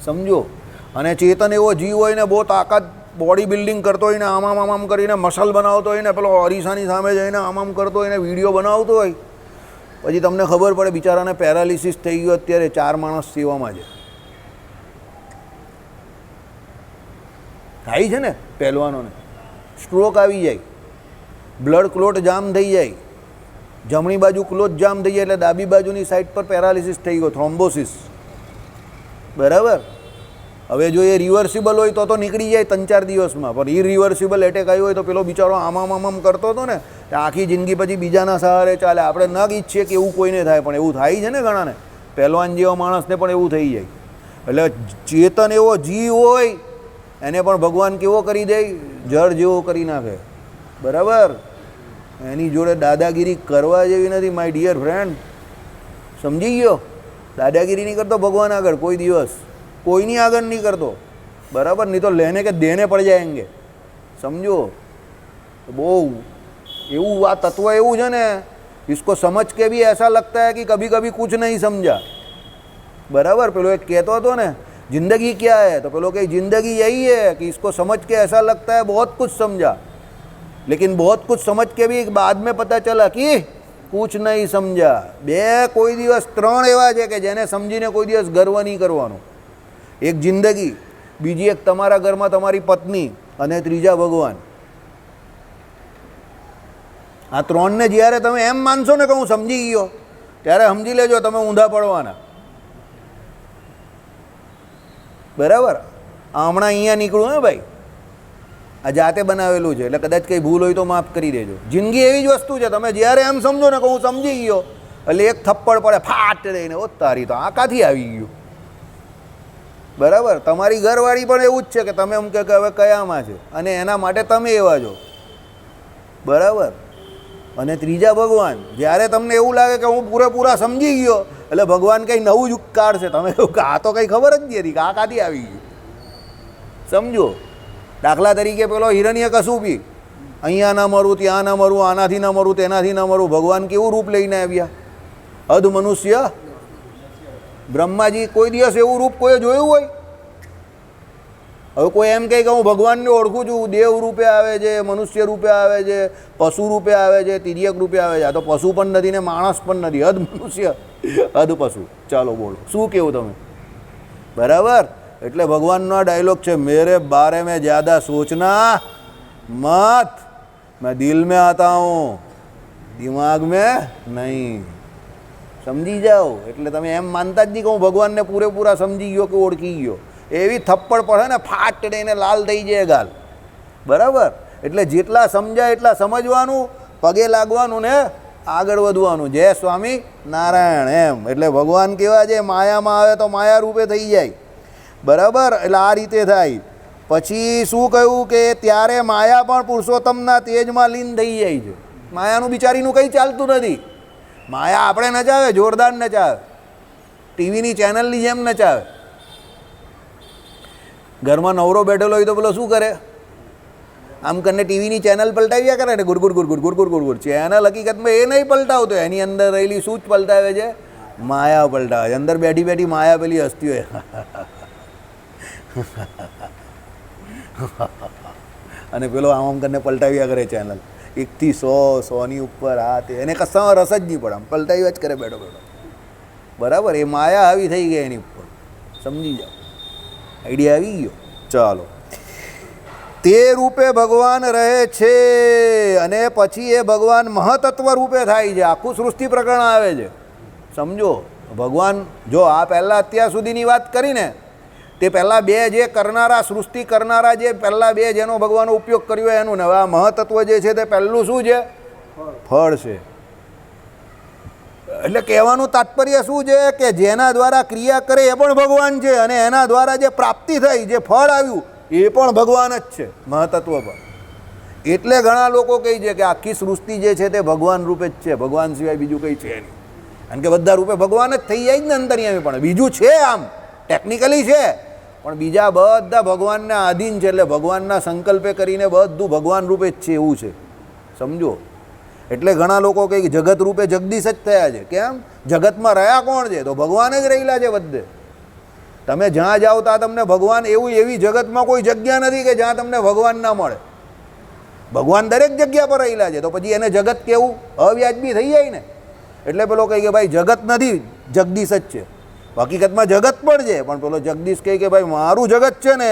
સમજો, અને ચેતન એવો જીવ હોય ને બહુ તાકાત, બોડી બિલ્ડિંગ કરતો હોય ને આમ કરીને મસલ બનાવતો હોય ને પેલો અરીસાની સામે જઈને આમ કરતો હોય ને વિડીયો બનાવતો હોય, પછી તમને ખબર પડે બિચારાને પેરાલિસિસ થઈ ગયો. અત્યારે 4 માણસ સેવામાં છે, થાય છે ને પહેલવાનોને, સ્ટ્રોક આવી જાય, બ્લડ ક્લોટ જામ થઈ જાય, જમણી બાજુ ક્લોટ જામ થઈ જાય એટલે ડાબી બાજુની સાઈડ પર પેરાલિસિસ થઈ ગયો, થ્રોમ્બોસિસ, બરાબર? હવે જો એ રિવર્સિબલ હોય તો નીકળી જાય 3-4 દિવસમાં, પણ ઇરિવર્સિબલ એટેક આવ્યો હોય તો પેલો બિચારો આમ કરતો હતો ને આખી જિંદગી પછી બીજાના સહારે ચાલે. આપણે ન ઈચ્છીએ કે એવું કોઈને થાય, પણ એવું થાય છે ને ઘણાને, પહેલવાન જેવા માણસને પણ એવું થઈ જાય. એટલે ચેતન એવો જીવ હોય એને પણ ભગવાન કેવો કરી દે, જળ જેવો કરી નાખે, બરાબર? એની જોડે દાદાગીરી કરવા જેવી નથી માય ડિયર ફ્રેન્ડ, સમજી ગયો? દાદાગીરી નહીં કરતો ભગવાન આગળ કોઈ દિવસ, કોઈની આગળ નહીં કરતો, બરાબર? નહીં તો લેને કે દેને પડ જાયંગે. સમજો, બહુ એવું આ તત્વ એવું છે ને, इसको समझ के भी ऐसा लगता है कि कभी कभी कुछ नहीं समझा। बराबर, पेलो एक कहता तो ने जिंदगी क्या है, तो पेलो कि जिंदगी यही है कि इसको समझ के ऐसा लगता है बहुत कुछ समझा, लेकिन बहुत कुछ समझ के भी बाद में पता चला कि कुछ नहीं समझा। બે કોઈ દિવસ ત્રણ એવા છે કે જેને સમજીને કોઈ દિવસ ગર્વ નહીં કરવાનો. એક જિંદગી, બીજી એક તમારા ઘરમાં તમારી પત્ની, અને ત્રીજા ભગવાન. આ ત્રણને જ્યારે તમે એમ માનશો ને કે હું સમજી ગયો, ત્યારે સમજી લેજો તમે ઊંધા પડવાના. બરાબર, હમણાં અહીંયા નીકળું હે ભાઈ, આ જાતે બનાવેલું છે એટલે કદાચ કંઈ ભૂલ હોય તો માફ કરી દેજો. જિંદગી એવી જ વસ્તુ છે, તમે જ્યારે એમ સમજો ને કે હું સમજી ગયો, એટલે એક થપ્પડ પડે ફાટ રહીને, ઓ તારી તો આ કાથી આવી ગયું. બરાબર, તમારી ઘરવાળી પણ એવું જ છે કે તમે એમ કે હવે કયામાં છે, અને એના માટે તમે એવા છો. બરાબર, અને ત્રીજા ભગવાન, જ્યારે તમને એવું લાગે કે હું પૂરેપૂરા સમજી ગયો, એટલે ભગવાન કંઈ નવું જ કાઢશે. તમે એવું કે આ તો કંઈ ખબર જ નથી કે આ કાથી આવી ગયું. સમજો, દાખલા તરીકે પેલો હિરણ્ય કશુપી, અહીંયા ના મરું, ત્યાં ના મરું, આનાથી ના મરું, તેનાથી ના મરું. ભગવાન કેવું રૂપ લઈને આવ્યા? અધ મનુષ્ય. બ્રહ્માજી કોઈ દિવસ એવું રૂપ કોઈ જોયું હોય? હવે કોઈ એમ કહે કે હું ભગવાનને ઓળખું છું, દેવ રૂપે આવે છે, મનુષ્ય રૂપે આવે છે, પશુ રૂપે આવે છે, તિર્યક રૂપે આવે છે. આ તો પશુ પણ નથી ને માણસ પણ નથી, અધ મનુષ્ય અધ પશુ. ચાલો બોલો, શું કેવું તમે? બરાબર, એટલે ભગવાનનો આ ડાયલોગ છે, મેરે બારે મેં જ્યાદા સોચના મત, मैं दिल में आता हूँ, दिमाग में नहीं. સમજી જાઓ. એટલે તમે એમ માનતા જ નહીં કે હું ભગવાનને પૂરેપૂરા સમજી ગયો કે ઓળખી ગયો. એવી થપ્પડ પડે ને ફાટ દઈને લાલ થઈ જાય ગાલ. બરાબર, એટલે જેટલા સમજાય એટલા સમજવાનું, પગે લાગવાનું ને આગળ વધવાનું. જય સ્વામી નારાયણ. એમ એટલે ભગવાન કેવા છે, માયામાં આવે તો માયા રૂપે થઈ જાય. બરાબર, એટલે આ રીતે થાય. પછી શું કહ્યું કે ત્યારે માયા પણ પુરુષોત્તમના તેજમાં લીન થઈ જાય છે. માયાનું બિચારીનું કંઈ ચાલતું નથી. માયા આપણે નચાવે, જોરદાર નચાવે, ટીવીની ચેનલની જેમ નચાવે. ઘરમાં નવરો બેઠેલો હોય તો પેલો શું કરે? આમ કરીને ટીવીની ચેનલ પલટાવ્યા કરે ને, ગુડગુડ ગુડગુડ ગુડગુડ ગુડગુડ. ચેનલ હકીકતમાં એ નહીં પલટાવતો, એની અંદર રહેલી શું જ પલટાવે છે? માયા પલટાવે છે. અંદર બેઠી બેઠી માયા પેલી હસતી હોય અને પેલો આમ કરીને પલટાવ્યા કરે ચેનલ, 1 થી 100, 100ની ઉપર. આ તે એને કશામાં રસ જ નહીં પડે, આમ પલટાવ્યા જ કરે બેઠો બેઠો. બરાબર, એ માયા આવી થઈ ગઈ એની ઉપર. સમજી જાઓ, આઈડિયા આવી ગયો. ચાલો, તે રૂપે ભગવાન રહે છે, અને પછી એ ભગવાન મહતત્વ રૂપે થાય છે. આખું સૃષ્ટિ પ્રકરણ આવે છે. સમજો, ભગવાન જો આ પહેલાં અત્યાર સુધીની વાત કરીને, તે પહેલાં બે જે કરનારા, સૃષ્ટિ કરનારા જે પહેલાં બે જેનો ભગવાનનો ઉપયોગ કર્યો એનું, ને હવે આ મહતત્વ જે છે તે પહેલું શું છે? ફળ છે. એટલે કહેવાનું તાત્પર્ય શું છે કે જેના દ્વારા ક્રિયા કરે એ પણ ભગવાન છે, અને એના દ્વારા જે પ્રાપ્તિ થઈ, જે ફળ આવ્યું એ પણ ભગવાન જ છે, મહતત્વ પર. એટલે ઘણા લોકો કહે છે કે આખી સૃષ્ટિ જે છે તે ભગવાન રૂપે જ છે, ભગવાન સિવાય બીજું કંઈ છે નહીં. કારણ કે બધા રૂપે ભગવાન જ થઈ જાય જ ને અંતર્યામી. પણ બીજું છે, આમ ટેકનિકલી છે, પણ બીજા બધા ભગવાનના આધીન છે. એટલે ભગવાનના સંકલ્પે કરીને બધું ભગવાન રૂપે જ છે, એવું છે. સમજો, એટલે ઘણા લોકો કહે કે જગત રૂપે જગદીશ જ થયા છે. કેમ? જગતમાં રહ્યા કોણ છે? તો ભગવાન જ રહેલા છે બધે. તમે જ્યાં જાઓ ત્યાં તમને ભગવાન, એવી જગતમાં કોઈ જગ્યા નથી કે જ્યાં તમને ભગવાન ના મળે. ભગવાન દરેક જગ્યા પર રહેલા છે. તો પછી એને જગત કેવું? અવ્યાજબી થઈ જાય ને. એટલે પેલો કહે કે ભાઈ જગત નથી, જગદીશ જ છે. હકીકતમાં જગત પણ છે, પણ પેલો જગદીશ કહે કે ભાઈ મારું જગત છે ને,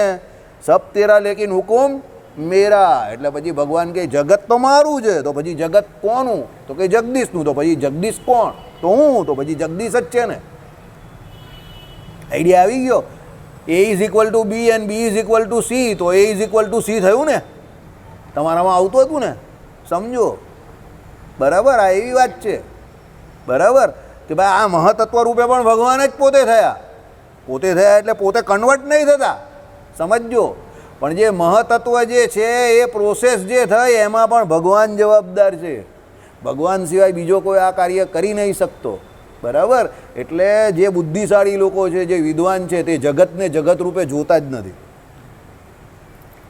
સબ તેરા લેકિન હુકુમ મેરા. એટલે પછી ભગવાન કહે જગત તો મારું છે. તો પછી જગત કોનું? તો કે જગદીશનું. તો પછી જગદીશ કોણ? તો હું. તો પછી જગદીશ જ છે ને. આઈડિયા આવી ગયો? A is equal to B and B is equal to C, તો A is equal to C થયું ને? તમારામાં આવતું હતું ને? સમજો, બરાબર, આ એવી વાત છે. બરાબર, કે ભાઈ આ મહતત્વ રૂપે પણ ભગવાન જ પોતે થયા. પોતે થયા એટલે પોતે કન્વર્ટ નહીં થતા, સમજજો. પણ જે મહતત્વ જે છે એ પ્રોસેસ જે થઈ એમાં પણ ભગવાન જવાબદાર છે. ભગવાન સિવાય બીજો કોઈ આ કાર્ય કરી નહીં શકતો. બરાબર, એટલે જે બુદ્ધિશાળી લોકો છે, જે વિદ્વાન છે, તે જગતને જગત રૂપે જોતા જ નથી.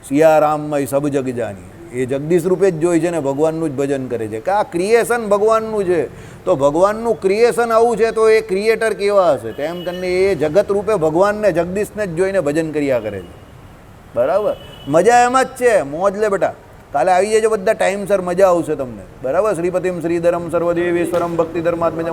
સિયારામમય સબ જગ જાની, એ જગદીશ રૂપે જ જોઈ છે ને ભગવાનનું જ ભજન કરે છે કે આ ક્રિએશન ભગવાનનું છે, તો ભગવાનનું ક્રિએશન આવું છે તો એ ક્રિએટર કેવા હશે, તેમ કરીને એ જગત રૂપે ભગવાનને જગદીશને જ જોઈને ભજન કર્યા કરે છે. બરાબર, મજા એમાં જ છે, મોજ લે બેટા. કાલે આવી જજો બધા ટાઈમસર, મજા આવશે તમને. બરાબર, શ્રીપતિમ શ્રીધરમ સર્વદેવેશ્વરમ ભક્તિ ધર્માત્મજમ